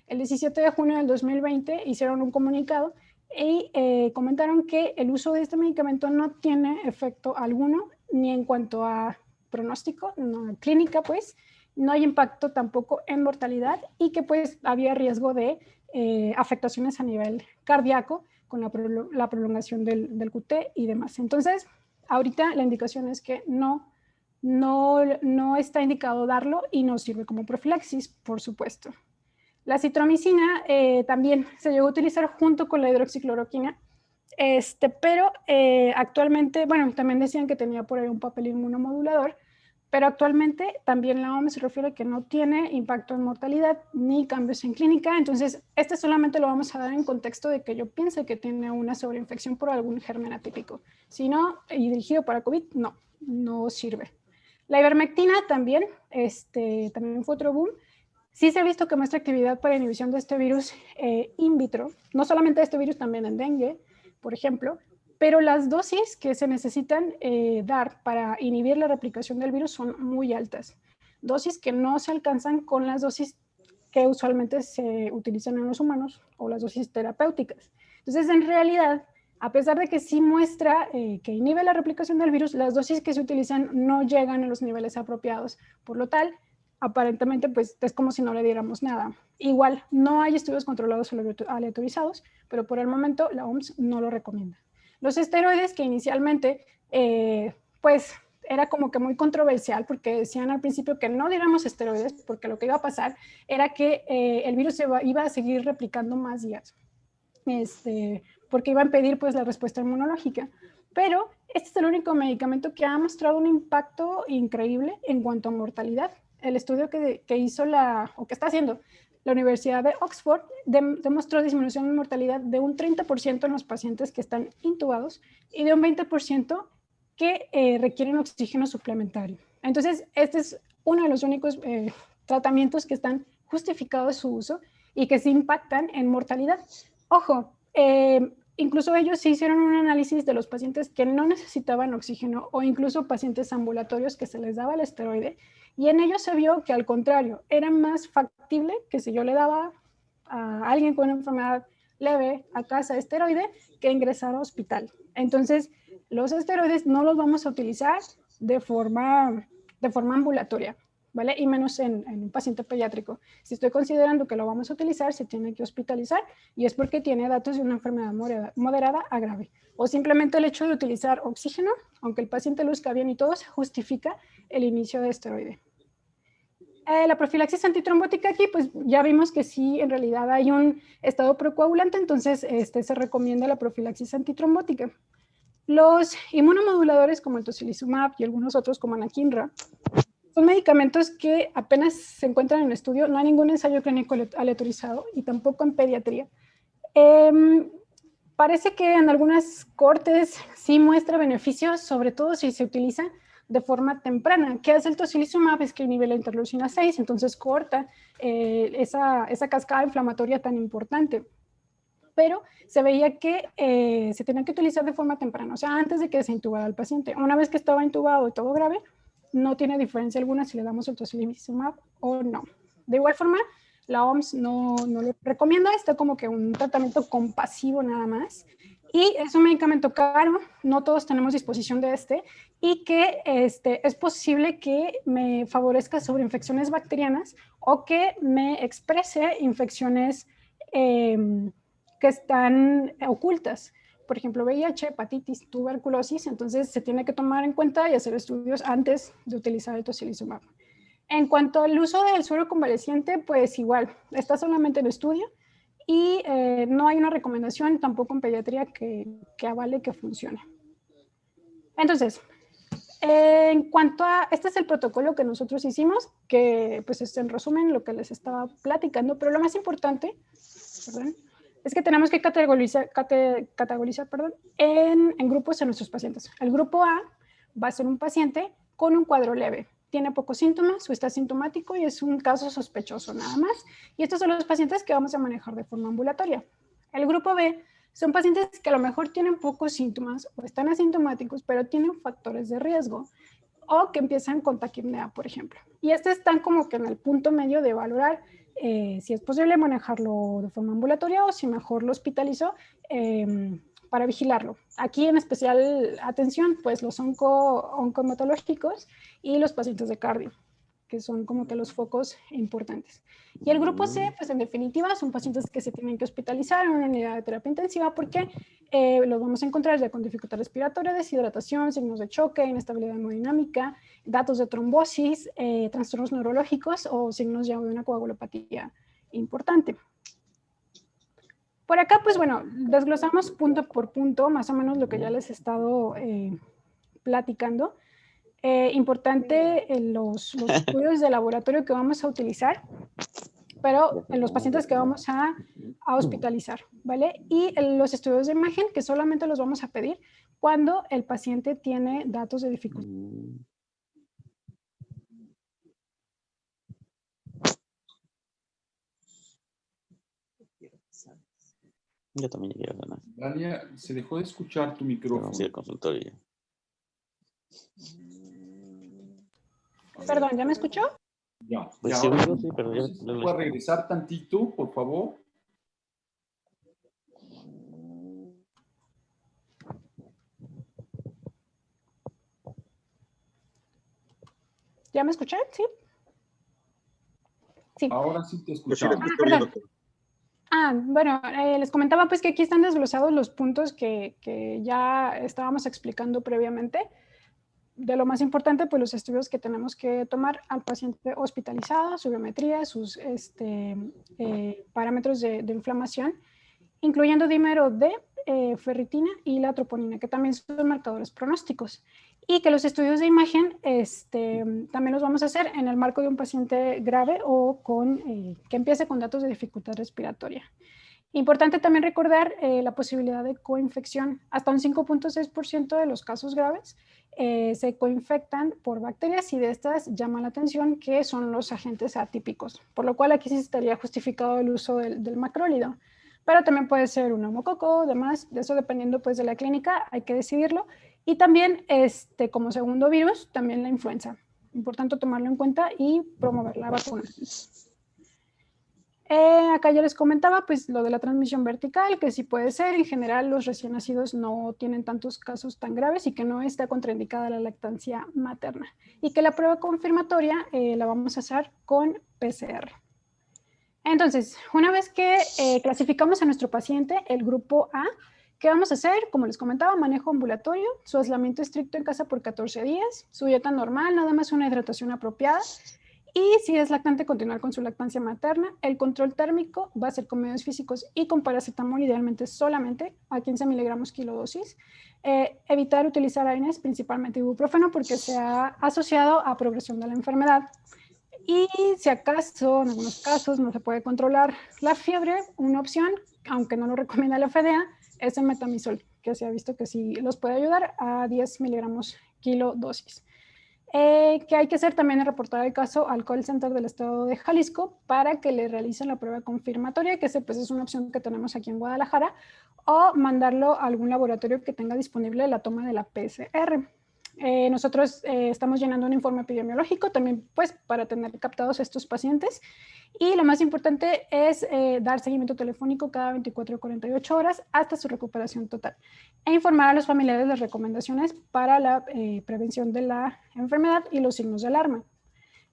A: el 17 de junio del 2020 hicieron un comunicado y comentaron que el uso de este medicamento no tiene efecto alguno, ni en cuanto a pronóstico, no, clínica pues, no hay impacto tampoco en mortalidad y que pues había riesgo de afectaciones a nivel cardíaco con la prolongación del QT y demás. Entonces, ahorita la indicación es que no está indicado darlo y no sirve como profilaxis, por supuesto. La citromicina también se llegó a utilizar junto con la hidroxicloroquina, pero actualmente, bueno, también decían que tenía por ahí un papel inmunomodulador, pero actualmente también la OMS se refiere a que no tiene impacto en mortalidad ni cambios en clínica. Entonces, solamente lo vamos a dar en contexto de que yo piense que tiene una sobreinfección por algún germen atípico. Si no, y dirigido para COVID, no sirve. La ivermectina también, también fue otro boom. Sí se ha visto que muestra actividad para inhibición de este virus in vitro, no solamente de este virus, también en dengue, por ejemplo, pero las dosis que se necesitan dar para inhibir la replicación del virus son muy altas. Dosis que no se alcanzan con las dosis que usualmente se utilizan en los humanos o las dosis terapéuticas. Entonces, en realidad, a pesar de que sí muestra que inhibe la replicación del virus, las dosis que se utilizan no llegan a los niveles apropiados. Por lo tal, aparentemente, pues es como si no le diéramos nada. Igual, no hay estudios controlados o aleatorizados, pero por el momento la OMS no lo recomienda. Los esteroides, que inicialmente, pues era como que muy controversial porque decían al principio que no diéramos esteroides porque lo que iba a pasar era que el virus iba a seguir replicando más días, porque iba a impedir pues la respuesta inmunológica. Pero este es el único medicamento que ha mostrado un impacto increíble en cuanto a mortalidad. El estudio que hizo o que está haciendo la Universidad de Oxford demostró disminución de mortalidad de un 30% en los pacientes que están intubados y de un 20% que requieren oxígeno suplementario. Entonces, este es uno de los únicos tratamientos que están justificados su uso y que sí impactan en mortalidad. Ojo, incluso ellos sí hicieron un análisis de los pacientes que no necesitaban oxígeno o incluso pacientes ambulatorios que se les daba el esteroide, y en ellos se vio que al contrario, era más factible que si yo le daba a alguien con una enfermedad leve a casa esteroide que ingresar a hospital. Entonces, los esteroides no los vamos a utilizar de forma ambulatoria, ¿vale? Y menos en un paciente pediátrico. Si estoy considerando que lo vamos a utilizar, se tiene que hospitalizar y es porque tiene datos de una enfermedad moderada a grave. O simplemente el hecho de utilizar oxígeno, aunque el paciente luzca bien y todo, se justifica el inicio de esteroide. La profilaxis antitrombótica aquí, pues ya vimos que sí, en realidad hay un estado procoagulante, entonces se recomienda la profilaxis antitrombótica. Los inmunomoduladores como el tocilizumab y algunos otros como anakinra son medicamentos que apenas se encuentran en estudio, no hay ningún ensayo clínico aleatorizado y tampoco en pediatría. Parece que en algunas cortes sí muestra beneficios, sobre todo si se utiliza de forma temprana. ¿Qué hace el tocilizumab? Es que inhibe la interleucina 6, entonces corta esa cascada inflamatoria tan importante. Pero se veía que se tenía que utilizar de forma temprana, o sea, antes de que se intubara al paciente. Una vez que estaba intubado y todo grave, no tiene diferencia alguna si le damos el tocilizumab o no. De igual forma, la OMS no lo recomienda, está como que un tratamiento compasivo nada más. Y es un medicamento caro, no todos tenemos disposición de y que es posible que me favorezca sobre infecciones bacterianas o que me exprese infecciones que están ocultas. Por ejemplo, VIH, hepatitis, tuberculosis, entonces se tiene que tomar en cuenta y hacer estudios antes de utilizar el tocilizumab. En cuanto al uso del suero convaleciente, pues igual, está solamente en estudio y no hay una recomendación tampoco en pediatría que avale que funcione. Entonces, en cuanto a, este es el protocolo que nosotros hicimos, que pues es en resumen lo que les estaba platicando, pero lo más importante, perdón, es que tenemos que categorizar en grupos a nuestros pacientes. El grupo A va a ser un paciente con un cuadro leve, tiene pocos síntomas o está asintomático y es un caso sospechoso nada más. Y estos son los pacientes que vamos a manejar de forma ambulatoria. El grupo B son pacientes que a lo mejor tienen pocos síntomas o están asintomáticos, pero tienen factores de riesgo o que empiezan con taquipnea, por ejemplo. Y están como que en el punto medio de valorar si es posible, manejarlo de forma ambulatoria o si mejor lo hospitalizo, para vigilarlo. Aquí en especial atención, pues los oncohematológicos y los pacientes de cardio, que son como que los focos importantes. Y el grupo C, pues en definitiva, son pacientes que se tienen que hospitalizar en una unidad de terapia intensiva porque los vamos a encontrar ya con dificultad respiratoria, deshidratación, signos de choque, inestabilidad hemodinámica, datos de trombosis, trastornos neurológicos o signos ya de una coagulopatía importante. Por acá, pues bueno, desglosamos punto por punto más o menos lo que ya les he estado platicando. Importante los estudios de laboratorio que vamos a utilizar, pero en los pacientes que vamos a hospitalizar, ¿vale? Y los estudios de imagen que solamente los vamos a pedir cuando el paciente tiene datos de dificultad.
C: Yo también quiero ganar.
D: Dalia, se dejó de escuchar tu micrófono.
C: Vamos a ir al consultorio.
A: Perdón, ¿ya me escuchó?
D: Ya.
C: Pues
D: ya,
C: seguro
D: ahora,
C: sí, pero ya...
D: no sé si puede regresar tantito, por favor.
A: ¿Ya me escuché? Sí. Sí.
D: Ahora sí te escuchamos.
A: Perdón. Bueno, les comentaba pues que aquí están desglosados los puntos que ya estábamos explicando previamente. De lo más importante, pues los estudios que tenemos que tomar al paciente hospitalizado, su biometría, sus parámetros de inflamación, incluyendo dímero D, ferritina y la troponina, que también son marcadores pronósticos. Y que los estudios de imagen también los vamos a hacer en el marco de un paciente grave o que empiece con datos de dificultad respiratoria. Importante también recordar la posibilidad de coinfección. Hasta un 5.6% de los casos graves se coinfectan por bacterias y de estas llama la atención que son los agentes atípicos, por lo cual aquí sí estaría justificado el uso del macrólido. Pero también puede ser un neumococo, demás, de eso dependiendo pues de la clínica, hay que decidirlo. Y también como segundo virus, también la influenza. Importante tomarlo en cuenta y promover la vacuna. Acá ya les comentaba pues lo de la transmisión vertical, que sí puede ser. En general los recién nacidos no tienen tantos casos tan graves y que no está contraindicada la lactancia materna. Y que la prueba confirmatoria la vamos a hacer con PCR. Entonces, una vez que clasificamos a nuestro paciente, el grupo A, ¿qué vamos a hacer? Como les comentaba, manejo ambulatorio, su aislamiento estricto en casa por 14 días, su dieta normal, nada más una hidratación apropiada. Y si es lactante, continuar con su lactancia materna. El control térmico va a ser con medios físicos y con paracetamol, idealmente solamente a 15 miligramos kilodosis. Evitar utilizar AINES, principalmente ibuprofeno, porque se ha asociado a progresión de la enfermedad. Y si acaso, en algunos casos, no se puede controlar la fiebre, una opción, aunque no lo recomienda la FDA, es el metamizol, que se ha visto que sí los puede ayudar a 10 miligramos kilodosis. Que hay que hacer también es reportar el caso al call center del estado de Jalisco para que le realicen la prueba confirmatoria, que pues, es una opción que tenemos aquí en Guadalajara, o mandarlo a algún laboratorio que tenga disponible la toma de la PCR. Nosotros estamos llenando un informe epidemiológico también pues para tener captados estos pacientes y lo más importante es dar seguimiento telefónico cada 24 o 48 horas hasta su recuperación total e informar a los familiares las recomendaciones para la prevención de la enfermedad y los signos de alarma.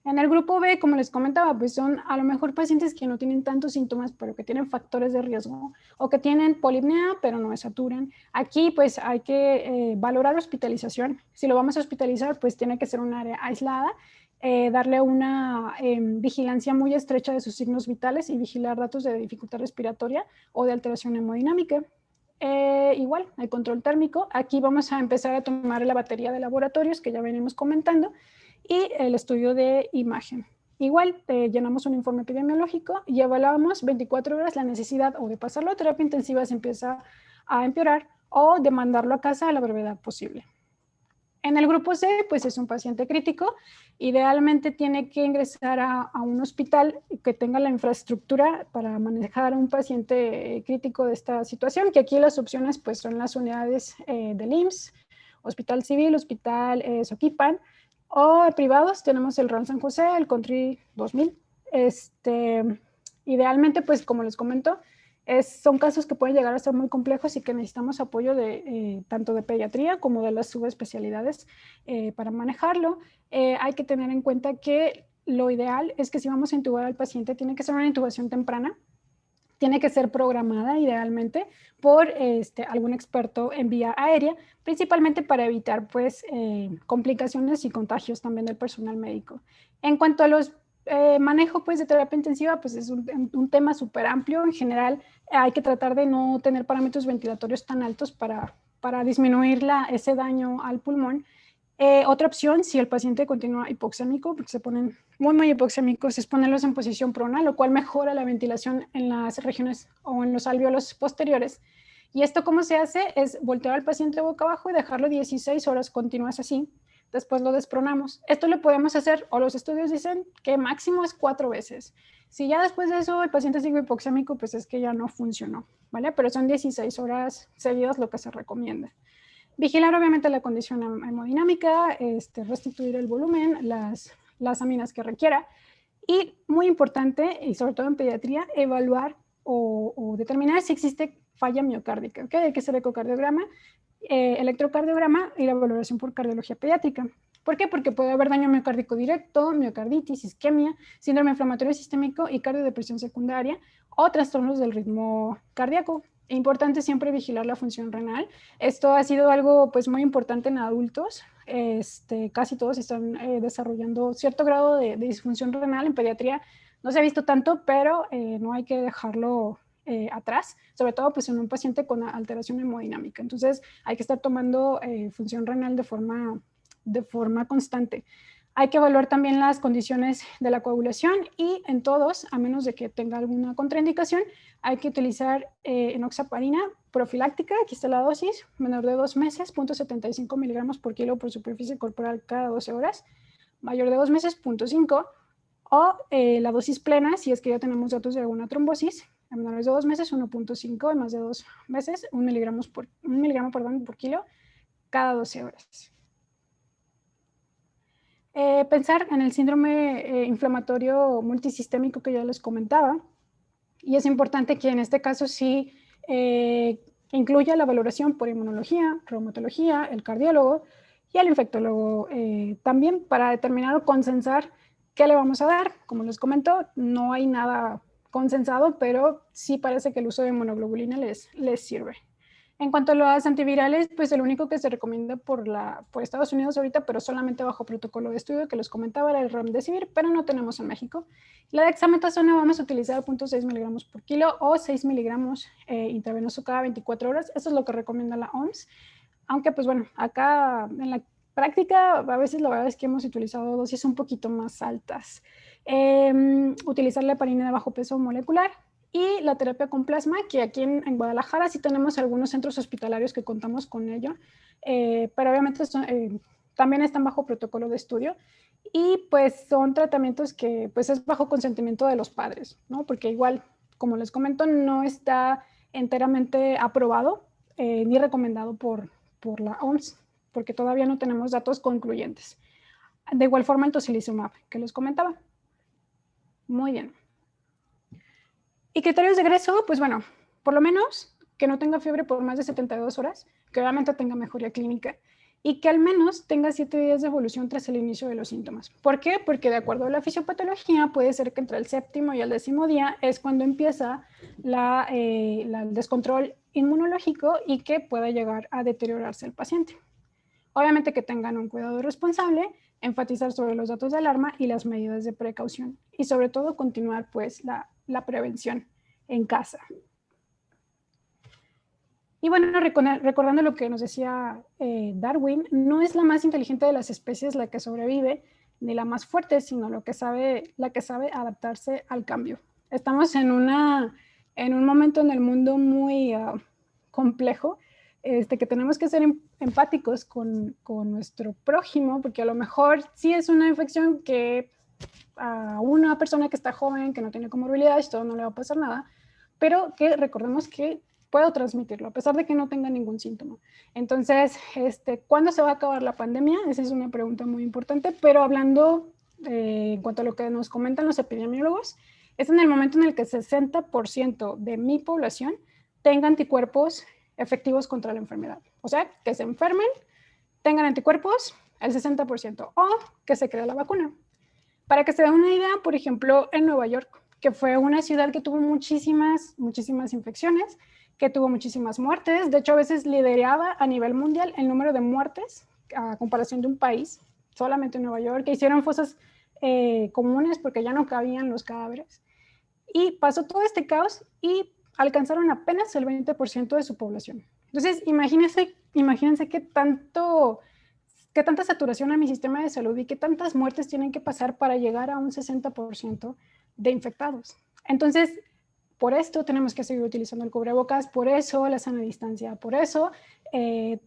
A: En el grupo B, como les comentaba, pues son a lo mejor pacientes que no tienen tantos síntomas, pero que tienen factores de riesgo o que tienen polipnea, pero no saturan. Aquí pues hay que valorar hospitalización. Si lo vamos a hospitalizar, pues tiene que ser un área aislada, darle una vigilancia muy estrecha de sus signos vitales y vigilar datos de dificultad respiratoria o de alteración hemodinámica. Igual, el control térmico. Aquí vamos a empezar a tomar la batería de laboratorios que ya venimos comentando y el estudio de imagen. Igual, llenamos un informe epidemiológico y evaluamos 24 horas la necesidad o de pasarlo a terapia intensiva si empieza a empeorar o de mandarlo a casa a la brevedad posible. En el grupo C, pues es un paciente crítico. Idealmente tiene que ingresar a un hospital que tenga la infraestructura para manejar a un paciente crítico de esta situación, que aquí las opciones pues son las unidades del IMSS, Hospital Civil, Hospital Soquipan, o privados tenemos el RAN San José, el Country 2000, Idealmente, pues como les comento, son casos que pueden llegar a ser muy complejos y que necesitamos apoyo de tanto de pediatría como de las subespecialidades para manejarlo. Hay que tener en cuenta que lo ideal es que si vamos a intubar al paciente, tiene que ser una intubación temprana, tiene que ser programada idealmente por algún experto en vía aérea, principalmente para evitar pues, complicaciones y contagios también del personal médico. En cuanto a los manejo pues, de terapia intensiva, pues es un tema súper amplio. En general hay que tratar de no tener parámetros ventilatorios tan altos para disminuir ese daño al pulmón. Otra opción, si el paciente continúa hipoxémico, porque se ponen muy hipoxémicos, es ponerlos en posición prona, lo cual mejora la ventilación en las regiones o en los alvéolos posteriores. ¿Y esto cómo se hace? Es voltear al paciente boca abajo y dejarlo 16 horas continuas así. Después lo despronamos. Esto lo podemos hacer, o los estudios dicen que máximo es 4 veces. Si ya después de eso el paciente sigue hipoxémico, pues es que ya no funcionó, ¿vale? Pero son 16 horas seguidas lo que se recomienda. Vigilar obviamente la condición hemodinámica, restituir el volumen, las aminas que requiera. Y muy importante, y sobre todo en pediatría, evaluar o determinar si existe falla miocárdica. ¿Okay? Hay que hacer ecocardiograma, electrocardiograma y la valoración por cardiología pediátrica. ¿Por qué? Porque puede haber daño miocárdico directo, miocarditis, isquemia, síndrome inflamatorio sistémico y cardiodepresión secundaria o trastornos del ritmo cardíaco. Importante siempre vigilar la función renal. Esto ha sido algo pues, muy importante en adultos. Casi todos están desarrollando cierto grado de disfunción renal. En pediatría no se ha visto tanto, pero no hay que dejarlo atrás, sobre todo pues, en un paciente con alteración hemodinámica. Entonces hay que estar tomando función renal de forma constante. Hay que evaluar también las condiciones de la coagulación y en todos, a menos de que tenga alguna contraindicación, hay que utilizar enoxaparina profiláctica, aquí está la dosis, menor de 2 meses, 0.75 miligramos por kilo por superficie corporal cada 12 horas, mayor de 2 meses, 0.5, o la dosis plena, si es que ya tenemos datos de alguna trombosis, a menores de 2 meses, 1.5, y más de 2 meses, 1 miligramo por kilo cada 12 horas. Pensar en el síndrome inflamatorio multisistémico que ya les comentaba, y es importante que en este caso sí incluya la valoración por inmunología, reumatología, el cardiólogo y el infectólogo también para determinar o consensar qué le vamos a dar. Como les comento, no hay nada consensado, pero sí parece que el uso de inmunoglobulina les sirve. En cuanto a los antivirales, pues el único que se recomienda por Estados Unidos ahorita, pero solamente bajo protocolo de estudio que les comentaba, era el remdesivir, pero no tenemos en México. La dexametasona vamos a utilizar 0.6 miligramos por kilo o 6 miligramos intravenoso cada 24 horas. Eso es lo que recomienda la OMS. Aunque, pues bueno, acá en la práctica a veces la verdad es que hemos utilizado dosis un poquito más altas. Utilizar la heparina de bajo peso molecular, y la terapia con plasma, que aquí en Guadalajara sí tenemos algunos centros hospitalarios que contamos con ello, pero obviamente también están bajo protocolo de estudio y pues son tratamientos que pues es bajo consentimiento de los padres, ¿no? Porque igual, como les comento, no está enteramente aprobado ni recomendado por la OMS, porque todavía no tenemos datos concluyentes. De igual forma el tocilizumab, que les comentaba. Muy bien. Y criterios de egreso, pues bueno, por lo menos que no tenga fiebre por más de 72 horas, que obviamente tenga mejoría clínica y que al menos tenga 7 días de evolución tras el inicio de los síntomas. ¿Por qué? Porque de acuerdo a la fisiopatología puede ser que entre el 7º y el 10º día es cuando empieza el descontrol inmunológico y que pueda llegar a deteriorarse el paciente. Obviamente que tengan un cuidado responsable, enfatizar sobre los datos de alarma y las medidas de precaución y sobre todo continuar pues la prevención en casa. Y bueno, recordando lo que nos decía Darwin, no es la más inteligente de las especies la que sobrevive, ni la más fuerte, sino la que sabe adaptarse al cambio. Estamos en un momento en el mundo muy complejo, que tenemos que ser empáticos con nuestro prójimo, porque a lo mejor sí es una infección que a una persona que está joven, que no tiene comorbilidades, todo no le va a pasar nada, pero que recordemos que puedo transmitirlo, a pesar de que no tenga ningún síntoma. Entonces, ¿cuándo se va a acabar la pandemia? Esa es una pregunta muy importante, pero hablando en cuanto a lo que nos comentan los epidemiólogos, es en el momento en el que el 60% de mi población tenga anticuerpos efectivos contra la enfermedad. O sea, que se enfermen, tengan anticuerpos, el 60%, o que se cree la vacuna. Para que se den una idea, por ejemplo, en Nueva York, que fue una ciudad que tuvo muchísimas infecciones, que tuvo muchísimas muertes. De hecho, a veces lideraba a nivel mundial el número de muertes a comparación de un país, solamente en Nueva York, que hicieron fosas comunes porque ya no cabían los cadáveres. Y pasó todo este caos y alcanzaron apenas el 20% de su población. Entonces, imagínense qué tanta saturación a mi sistema de salud y qué tantas muertes tienen que pasar para llegar a un 60% de infectados. Entonces, por esto tenemos que seguir utilizando el cubrebocas, por eso la sana distancia, por eso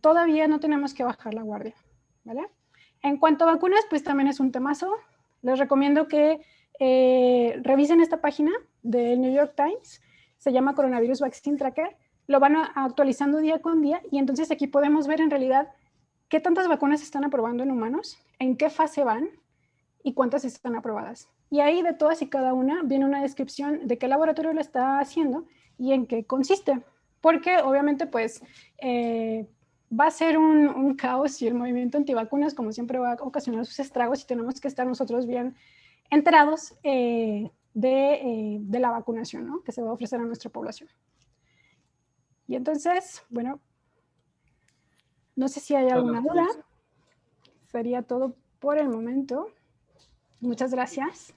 A: todavía no tenemos que bajar la guardia, ¿vale? En cuanto a vacunas, pues también es un temazo. Les recomiendo que revisen esta página del New York Times, se llama Coronavirus Vaccine Tracker, lo van actualizando día con día y entonces aquí podemos ver en realidad qué tantas vacunas se están aprobando en humanos, en qué fase van y cuántas están aprobadas. Y ahí de todas y cada una viene una descripción de qué laboratorio lo está haciendo y en qué consiste. Porque obviamente pues va a ser un caos y el movimiento antivacunas como siempre va a ocasionar sus estragos y tenemos que estar nosotros bien enterados de la vacunación, ¿no?, que se va a ofrecer a nuestra población. Y entonces, bueno, no sé si hay alguna duda. Sería todo por el momento. Muchas gracias.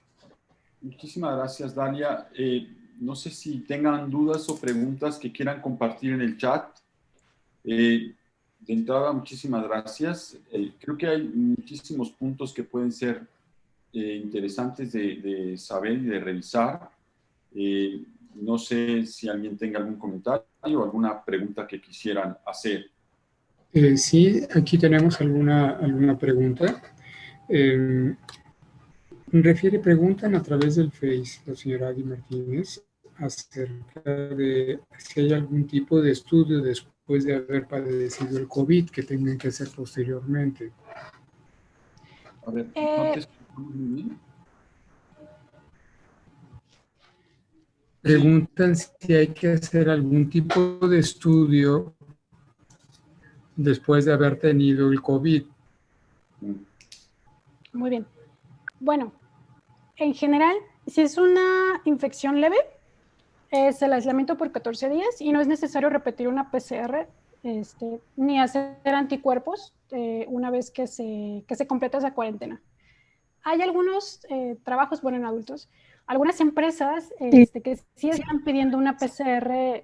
D: Muchísimas gracias, Dalia. No sé si tengan dudas o preguntas que quieran compartir en el chat. De entrada, muchísimas gracias. Creo que hay muchísimos puntos que pueden ser interesantes de saber y de revisar. No sé si alguien tenga algún comentario o alguna pregunta que quisieran hacer.
E: Sí, aquí tenemos alguna pregunta. Preguntan a través del Face, la señora Adi Martínez, acerca de si hay algún tipo de estudio después de haber padecido el COVID que tengan que hacer posteriormente.
D: A ver, ¿no te escuchamos muy bien?
E: Preguntan si hay que hacer algún tipo de estudio después de haber tenido el COVID.
A: Muy bien. Bueno, en general, si es una infección leve, es el aislamiento por 14 días y no es necesario repetir una PCR ni hacer anticuerpos una vez que se completa esa cuarentena. Hay algunos trabajos, bueno, en adultos, algunas empresas que sí están pidiendo una PCR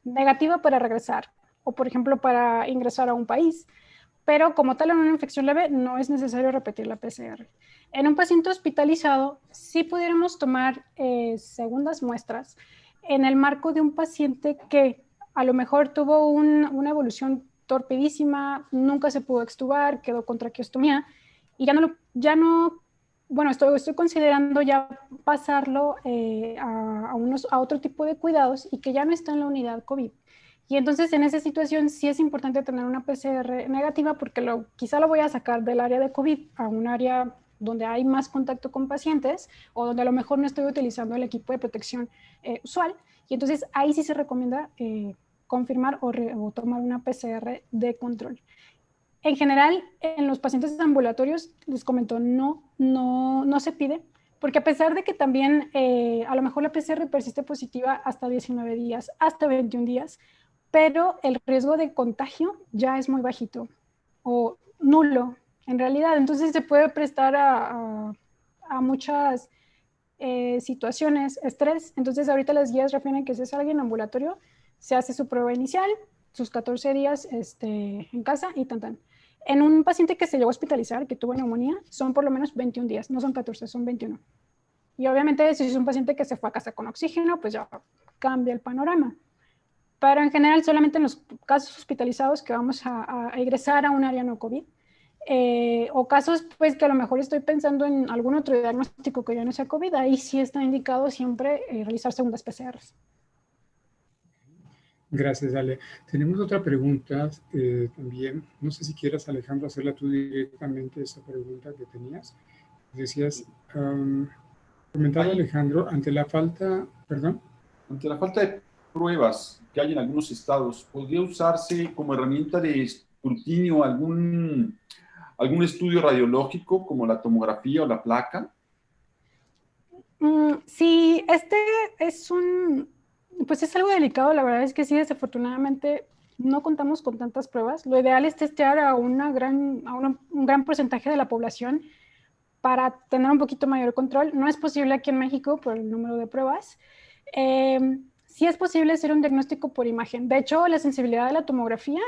A: negativa para regresar o, por ejemplo, para ingresar a un país. Pero como tal, en una infección leve no es necesario repetir la PCR. En un paciente hospitalizado, sí pudiéramos tomar segundas muestras en el marco de un paciente que a lo mejor tuvo una evolución torpidísima, nunca se pudo extubar, quedó con traqueostomía y bueno, estoy considerando ya pasarlo a otro tipo de cuidados y que ya no está en la unidad COVID. Y entonces en esa situación sí es importante tener una PCR negativa porque quizá lo voy a sacar del área de COVID a un área donde hay más contacto con pacientes o donde a lo mejor no estoy utilizando el equipo de protección usual. Y entonces ahí sí se recomienda confirmar o tomar una PCR de control. En general, en los pacientes ambulatorios, les comento, no se pide, porque a pesar de que también a lo mejor la PCR persiste positiva hasta 19 días, hasta 21 días, pero el riesgo de contagio ya es muy bajito o nulo en realidad. Entonces se puede prestar a muchas situaciones, estrés. Entonces ahorita las guías refieren que si es alguien ambulatorio, se hace su prueba inicial, sus 14 días en casa y tan. En un paciente que se llegó a hospitalizar, que tuvo neumonía, son por lo menos 21 días, no son 14, son 21. Y obviamente si es un paciente que se fue a casa con oxígeno, pues ya cambia el panorama. Pero en general solamente en los casos hospitalizados que vamos a ingresar a un área no COVID, o casos pues que a lo mejor estoy pensando en algún otro diagnóstico que ya no sea COVID, ahí sí está indicado siempre realizar segundas PCRs.
E: Gracias, Ale. Tenemos otra pregunta también. No sé si quieras, Alejandro, hacerla tú directamente, esa pregunta que tenías. Decías, comentaba Alejandro, ante la falta, perdón.
D: Ante la falta de pruebas que hay en algunos estados, ¿podría usarse como herramienta de escrutinio algún estudio radiológico como la tomografía o la placa?
A: Sí, este es pues es algo delicado, la verdad es que sí, desafortunadamente no contamos con tantas pruebas. Lo ideal es testear a un gran porcentaje de la población para tener un poquito mayor control. No es posible aquí en México por el número de pruebas. Sí es posible hacer un diagnóstico por imagen. De hecho, la sensibilidad de la tomografía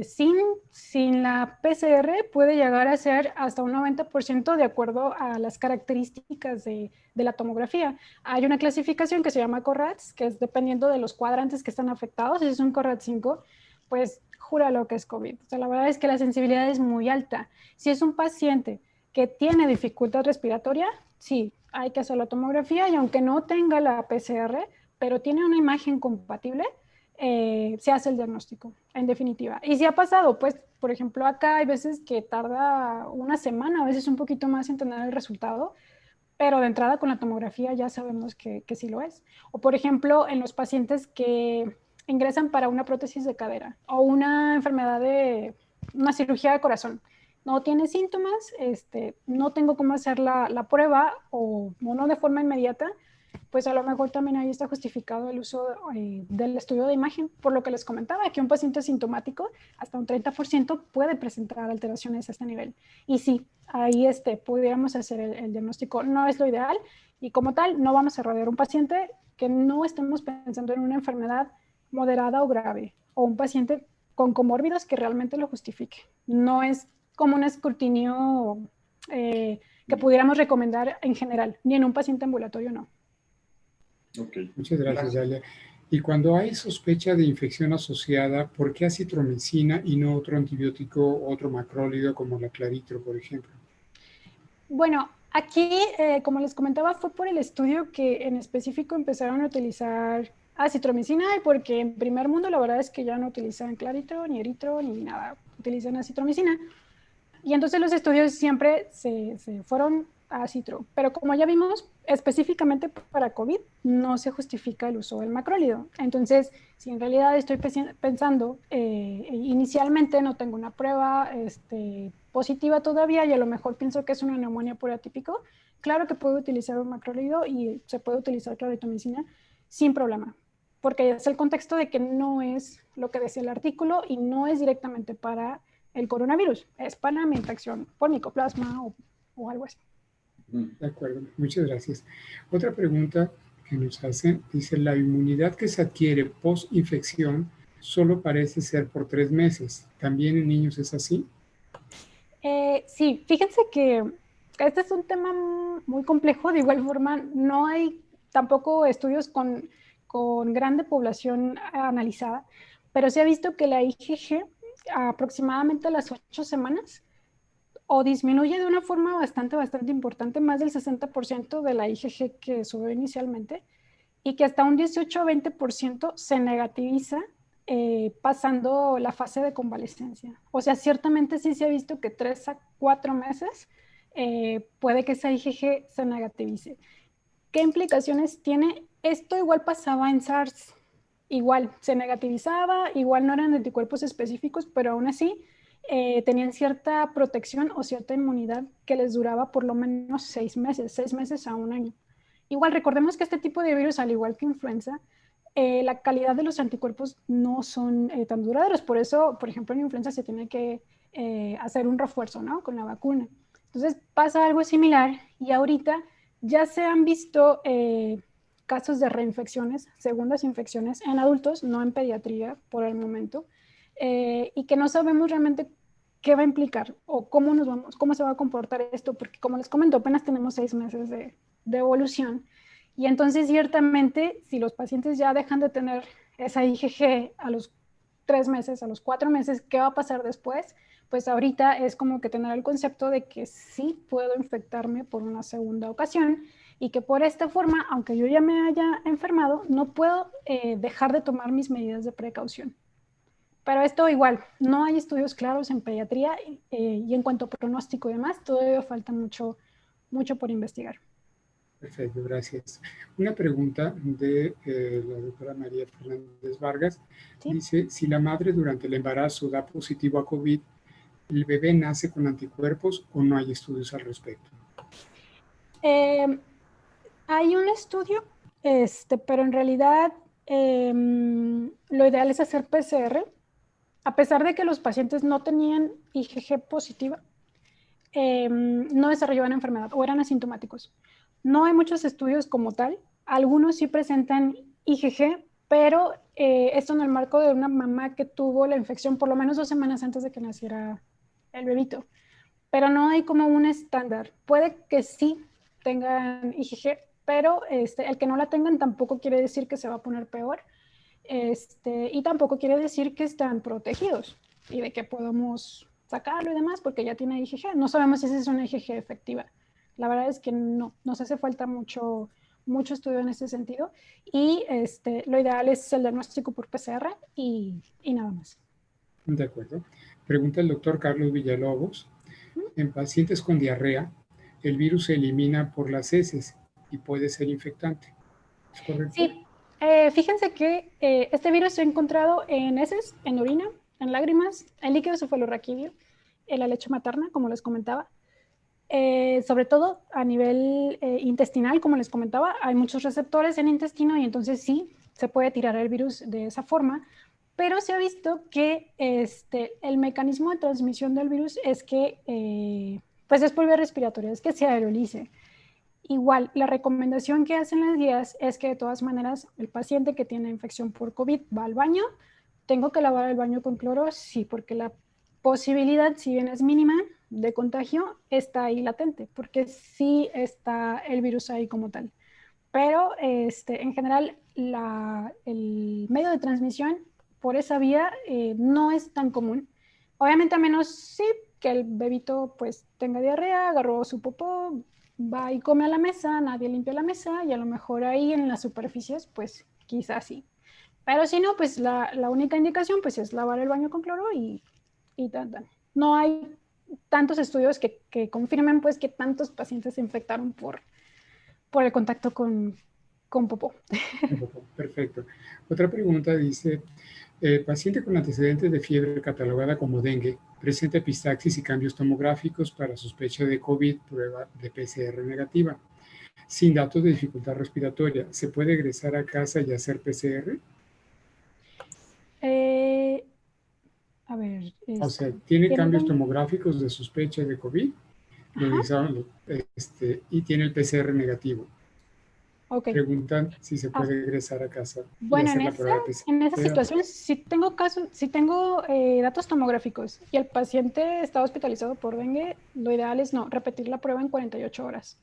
A: sin la PCR puede llegar a ser hasta un 90% de acuerdo a las características de la tomografía. Hay una clasificación que se llama CORADS, que es dependiendo de los cuadrantes que están afectados. Si es un CORAD 5, pues júralo que es COVID. O sea, la verdad es que la sensibilidad es muy alta. Si es un paciente que tiene dificultad respiratoria, sí, hay que hacer la tomografía y aunque no tenga la PCR, pero tiene una imagen compatible, se hace el diagnóstico, en definitiva. Y si ha pasado, pues, por ejemplo, acá hay veces que tarda una semana, a veces un poquito más en tener el resultado, pero de entrada con la tomografía ya sabemos que sí lo es. O, por ejemplo, en los pacientes que ingresan para una prótesis de cadera o una enfermedad una cirugía de corazón, no tiene síntomas, no tengo cómo hacer la prueba o no de forma inmediata, pues a lo mejor también ahí está justificado el uso del estudio de imagen, por lo que les comentaba, que un paciente asintomático, hasta un 30% puede presentar alteraciones a este nivel. Y sí, ahí pudiéramos hacer el diagnóstico. No es lo ideal y como tal, no vamos a rodear un paciente que no estemos pensando en una enfermedad moderada o grave, o un paciente con comórbidos que realmente lo justifique. No es como un escrutinio que pudiéramos recomendar en general, ni en un paciente ambulatorio, no.
D: Okay.
E: Muchas gracias, Dalia. Y cuando hay sospecha de infección asociada, ¿por qué acitromicina y no otro antibiótico, otro macrólido como la claritro, por ejemplo?
A: Bueno, aquí, como les comentaba, fue por el estudio que en específico empezaron a utilizar acitromicina y porque en primer mundo la verdad es que ya no utilizan claritro, ni eritro, ni nada, utilizan acitromicina. Y entonces los estudios siempre se fueron a citro, pero como ya vimos, específicamente para COVID no se justifica el uso del macrólido. Entonces, si en realidad estoy pensando, inicialmente no tengo una prueba positiva todavía y a lo mejor pienso que es una neumonía por atípico, claro que puedo utilizar un macrólido y se puede utilizar claritomicina sin problema, porque es el contexto de que no es lo que decía el artículo y no es directamente para el coronavirus, es para mi infección por micoplasma o algo así.
E: De acuerdo, muchas gracias. Otra pregunta que nos hacen, dice, la inmunidad que se adquiere post-infección solo parece ser por 3 meses. ¿También en niños es así?
A: Sí, fíjense que este es un tema muy complejo, de igual forma no hay tampoco estudios con grande población analizada, pero se ha visto que la IgG aproximadamente a las 8 semanas o disminuye de una forma bastante importante, más del 60% de la IgG que subió inicialmente, y que hasta un 18 o 20% se negativiza pasando la fase de convalescencia. O sea, ciertamente sí se ha visto que 3 a 4 meses puede que esa IgG se negativice. ¿Qué implicaciones tiene? Esto igual pasaba en SARS. Igual se negativizaba, igual no eran anticuerpos específicos, pero aún así tenían cierta protección o cierta inmunidad que les duraba por lo menos 6 meses a un año. Igual recordemos que este tipo de virus, al igual que influenza, la calidad de los anticuerpos no son tan duraderos. Por eso, por ejemplo, en influenza se tiene que hacer un refuerzo, ¿no? Con la vacuna. Entonces pasa algo similar y ahorita ya se han visto casos de reinfecciones, segundas infecciones en adultos, no en pediatría por el momento, y que no sabemos realmente qué va a implicar o cómo se va a comportar esto, porque como les comento, apenas tenemos 6 meses de evolución. Y entonces, ciertamente, si los pacientes ya dejan de tener esa IgG a los 3 meses, a los 4 meses, ¿qué va a pasar después? Pues ahorita es como que tener el concepto de que sí puedo infectarme por una segunda ocasión y que por esta forma, aunque yo ya me haya enfermado, no puedo dejar de tomar mis medidas de precaución. Pero esto igual, no hay estudios claros en pediatría y en cuanto a pronóstico y demás, todavía falta mucho por investigar.
E: Perfecto, gracias. Una pregunta de la doctora María Fernández Vargas.
A: ¿Sí?
E: Dice, si la madre durante el embarazo da positivo a COVID, ¿el bebé nace con anticuerpos o no hay estudios al respecto?
A: Hay un estudio, pero en realidad lo ideal es hacer PCR, a pesar de que los pacientes no tenían IgG positiva, no desarrollaban enfermedad o eran asintomáticos. No hay muchos estudios como tal, algunos sí presentan IgG, pero esto en el marco de una mamá que tuvo la infección por lo menos 2 semanas antes de que naciera el bebito. Pero no hay como un estándar. Puede que sí tengan IgG, pero el que no la tengan tampoco quiere decir que se va a poner peor. Y tampoco quiere decir que están protegidos y de que podamos sacarlo y demás porque ya tiene IgG. No sabemos si esa es una IgG efectiva. La verdad es que no, nos hace falta mucho estudio en ese sentido y lo ideal es el diagnóstico por PCR y nada más.
E: De acuerdo. Pregunta el doctor Carlos Villalobos. En pacientes con diarrea, el virus se elimina por las heces y puede ser infectante. ¿Es correcto?
A: Sí, fíjense que este virus se ha encontrado en heces, en orina, en lágrimas, en líquido cefalorraquídeo, en la leche materna, como les comentaba. Sobre todo a nivel intestinal, como les comentaba, hay muchos receptores en el intestino y entonces sí, se puede tirar el virus de esa forma, pero se ha visto que el mecanismo de transmisión del virus es que, pues es por vía respiratoria, es que se aerolice. Igual, la recomendación que hacen las guías es que de todas maneras el paciente que tiene infección por COVID va al baño. ¿Tengo que lavar el baño con cloro? Sí, porque la posibilidad, si bien es mínima, de contagio está ahí latente, porque sí está el virus ahí como tal. Pero en general el medio de transmisión por esa vía no es tan común. Obviamente a menos sí que el bebito pues tenga diarrea, agarró su popó, va y come a la mesa, nadie limpia la mesa y a lo mejor ahí en las superficies pues quizás sí. Pero si no, pues la única indicación pues es lavar el baño con cloro y tan. No hay tantos estudios que confirmen pues que tantos pacientes se infectaron por el contacto con popó.
E: Perfecto. Otra pregunta dice, paciente con antecedentes de fiebre catalogada como dengue, presenta epistaxis y cambios tomográficos para sospecha de COVID, prueba de PCR negativa, sin datos de dificultad respiratoria. ¿Se puede egresar a casa y hacer PCR?
A: A ver.
E: O sea, tiene cambios tomográficos de sospecha de COVID, y tiene el PCR negativo.
A: Okay.
E: Preguntan si se puede egresar a casa.
A: Bueno, en esa situación, si tengo datos tomográficos y el paciente está hospitalizado por dengue, lo ideal es no repetir la prueba en 48 horas.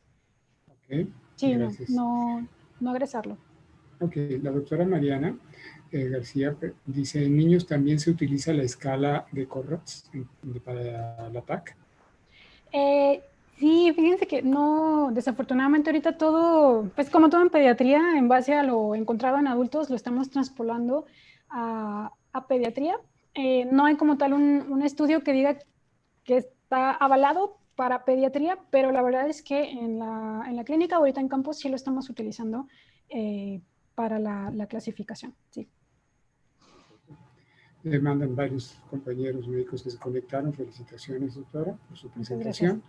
E: Ok,
A: sí,
E: gracias.
A: No agresarlo.
E: Ok, la doctora Mariana García dice, ¿en niños también se utiliza la escala de Corrats para la TAC?
A: Sí, fíjense que no, desafortunadamente ahorita todo, pues como todo en pediatría, en base a lo encontrado en adultos, lo estamos traspolando a pediatría. No hay como tal un estudio que diga que está avalado para pediatría, pero la verdad es que en la clínica ahorita en campus sí lo estamos utilizando para la clasificación, sí.
E: Le mandan varios compañeros médicos que se conectaron. Felicitaciones, doctora, por su presentación.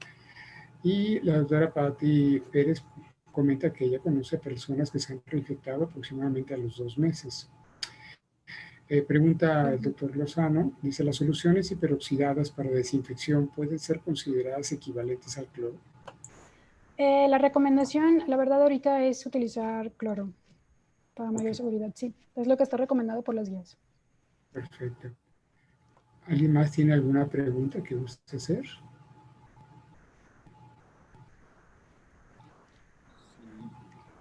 E: Y la doctora Patti Pérez comenta que ella conoce personas que se han reinfectado aproximadamente a los 2 meses. Pregunta el doctor Lozano, dice, ¿las soluciones hiperoxidadas para desinfección pueden ser consideradas equivalentes al cloro?
A: La recomendación, la verdad, ahorita es utilizar cloro para mayor seguridad, sí. Es lo que está recomendado por las guías.
E: Perfecto. ¿Alguien más tiene alguna pregunta que guste hacer?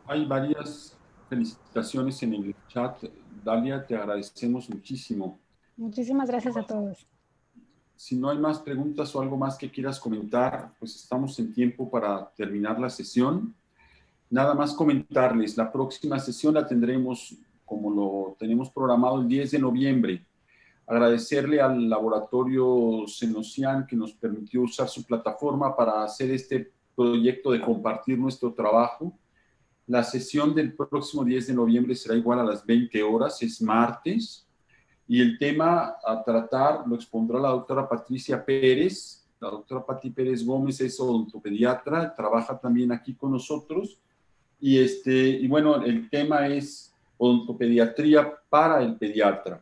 D: Hay varias felicitaciones en el chat. Dalia, te agradecemos muchísimo.
A: Muchísimas gracias a todos.
D: Si no hay más preguntas o algo más que quieras comentar, pues estamos en tiempo para terminar la sesión. Nada más comentarles, la próxima sesión la tendremos, como lo tenemos programado, el 10 de noviembre. Agradecerle al laboratorio Senocian que nos permitió usar su plataforma para hacer este proyecto de compartir nuestro trabajo. La sesión del próximo 10 de noviembre será igual a las 20 horas, es martes, y el tema a tratar lo expondrá la doctora Patricia Pérez. La doctora Pati Pérez Gómez es odontopediatra, trabaja también aquí con nosotros, y bueno, el tema es odontopediatría para el pediatra.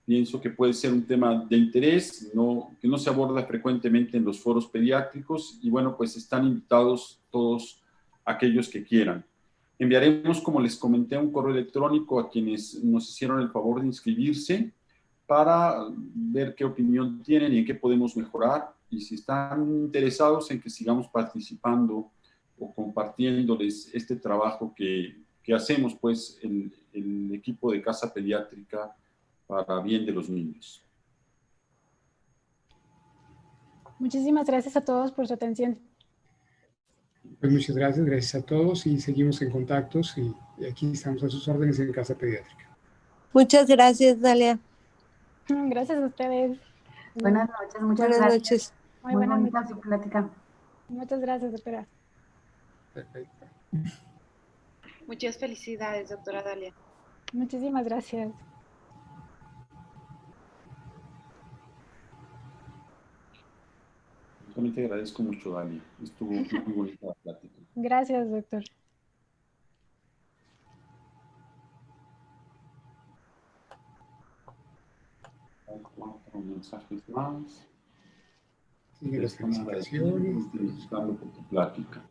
D: Pienso que puede ser un tema de interés, que no se aborda frecuentemente en los foros pediátricos, y bueno, pues están invitados todos aquellos que quieran. Enviaremos, como les comenté, un correo electrónico a quienes nos hicieron el favor de inscribirse para ver qué opinión tienen y en qué podemos mejorar, y si están interesados en que sigamos participando o compartiéndoles este trabajo que hacemos, pues, el equipo de Casa Pediátrica para bien de los niños.
A: Muchísimas gracias a todos por su atención.
E: Pues muchas gracias, gracias a todos y seguimos en contactos y aquí estamos a sus órdenes en Casa Pediátrica.
F: Muchas gracias, Dalia.
A: Gracias a ustedes.
B: Buenas noches, muchas
F: Buenas
B: gracias.
F: noches.
A: Muy
B: Muy
A: buenas
B: bonita
A: noches.
B: su plática.
A: Muchas gracias, doctora.
E: Perfecto.
G: Muchas felicidades, doctora Dalia.
A: Muchísimas gracias.
D: Yo también te agradezco mucho, Dani. Estuvo muy bonita la plática.
A: Gracias, doctor.
D: Hay 4 mensajes más.
E: Sigue las
D: Están
E: felicitaciones.
D: felicitando por tu plática.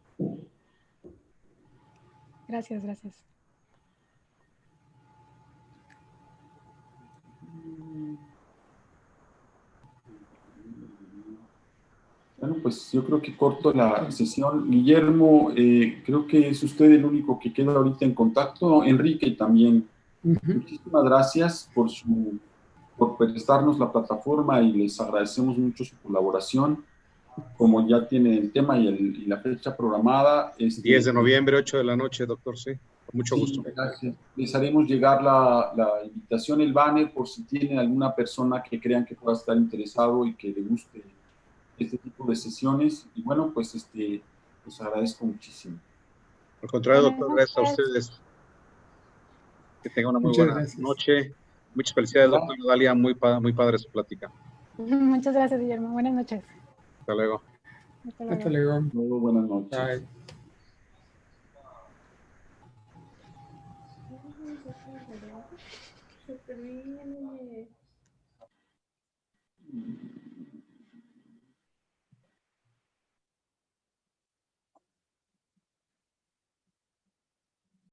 A: Gracias, gracias.
D: Bueno, pues yo creo que corto la sesión. Guillermo, creo que es usted el único que queda ahorita en contacto. Enrique también. Muchísimas gracias por prestarnos la plataforma y les agradecemos mucho su colaboración. Como ya tiene el tema y la fecha programada.
H: 10 de noviembre, 8 de la noche, doctor, sí. Con mucho gusto.
D: Gracias. Les haremos llegar la invitación, el banner, por si tienen alguna persona que crean que pueda estar interesado y que le guste este tipo de sesiones. Y bueno, pues les agradezco muchísimo.
H: Al contrario, doctor, gracias a ustedes. Que tengan una muy buena noche. Muchas felicidades, doctor Dalia. Muy padre su plática.
A: Muchas gracias, Guillermo. Buenas noches.
H: Hasta luego.
E: Hasta luego.
D: Muy buenas noches.
G: Se termina.